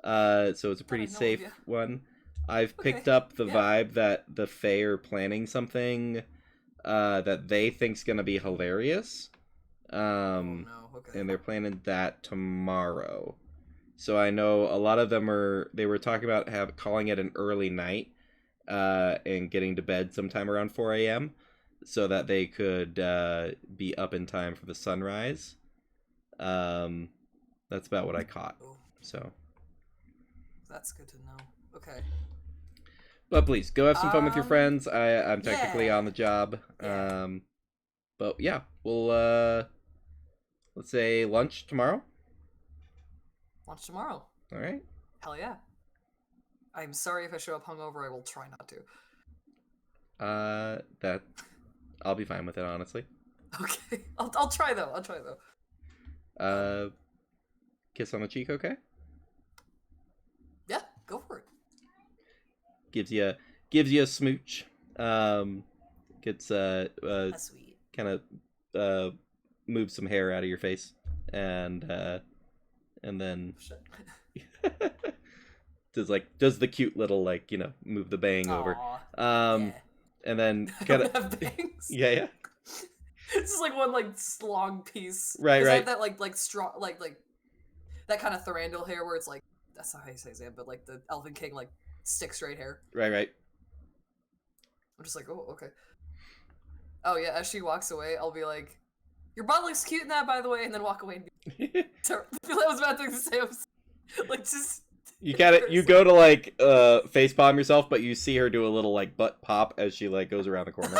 So it's a pretty safe one. I've picked up the vibe that the Fae are planning something that they think's gonna be hilarious. And they're planning that tomorrow. So I know a lot of them they were talking about calling it an early night and getting to bed sometime around 4 a.m. so that they could be up in time for the sunrise. That's about what I caught. So that's good to know. Okay. But please, go have some fun with your friends. I'm technically on the job. Yeah. But yeah, we'll, let's say lunch tomorrow. Lunch tomorrow. All right. Hell yeah. I'm sorry if I show up hungover. I will try not to. I'll be fine with it, honestly. Okay. I'll try though. Kiss on the cheek, okay? Yeah, go for it. Gives you a smooch. Gets That's sweet. Kind of moves some hair out of your face, and then does the cute little move the bang over. Yeah. And then kind of yeah. It's just like one long piece. Right. I have that strong like that kind of Thranduil hair where it's like, that's not how you say Zan, but like the Elven King stick straight hair. Right. I'm just like, oh, okay. Oh yeah, as she walks away, I'll be like, your butt looks cute in that, by the way, and then walk away. I was about to say, just. You go to facepalm yourself, but you see her do a little butt pop as she goes around the corner.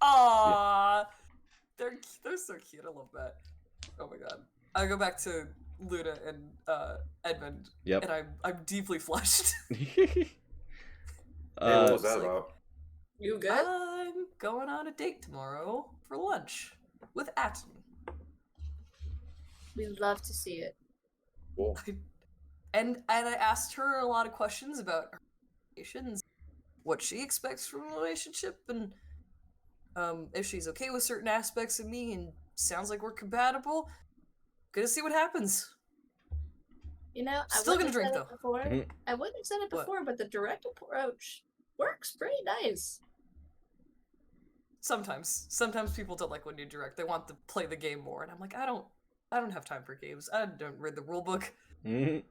Aww, yeah. They're so cute. I love that. Oh my god. I go back to Luna and Edmund. Yep. And I'm deeply flushed. What was that about? You good? I'm going on a date tomorrow for lunch with Atten. We'd love to see it. Cool. And I asked her a lot of questions about her relations, what she expects from a relationship, and if she's okay with certain aspects of me, and sounds like we're compatible. Gonna see what happens. You know, Still gonna drink, though. Before. Mhm. I wouldn't have said it What? before, but the direct approach works pretty nice. Sometimes people don't like when you direct. They want to play the game more, and I'm like, I don't have time for games. I don't read the rule book. Mhm.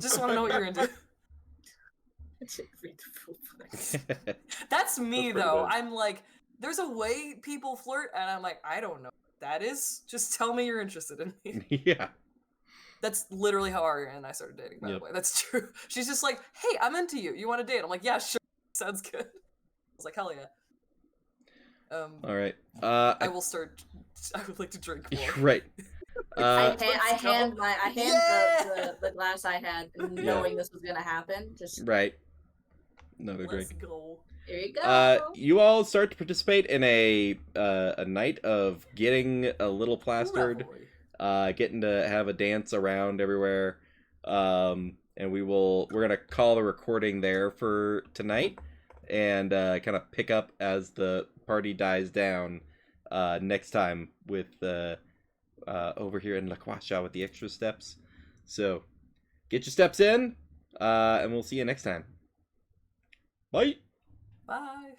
Just want to know what you're into. I didn't read the rule book. That's me, That's pretty though. good. I'm like, there's a way people flirt, and I'm like, I don't know what that is. Just tell me you're interested in me. Yeah. That's literally how Aria and I started dating, by Yep. the way. That's true. She's just like, hey, I'm into you. You want to date? I'm like, yeah, sure. Sounds good. I was like, hell yeah. All right. I will start. I would like to drink more. Right. I Let's go. hand Yeah! the glass I had, knowing this was gonna happen. Just Right. Another Let's drink. go. here you go. You all start to participate in a night of getting a little plastered, Revelry. getting to have a dance around everywhere, and we're gonna call the recording there for tonight, and kind of pick up as the party dies down next time with over here in La Quasha with the extra steps. So get your steps in, and we'll see you next time. Bye. Bye.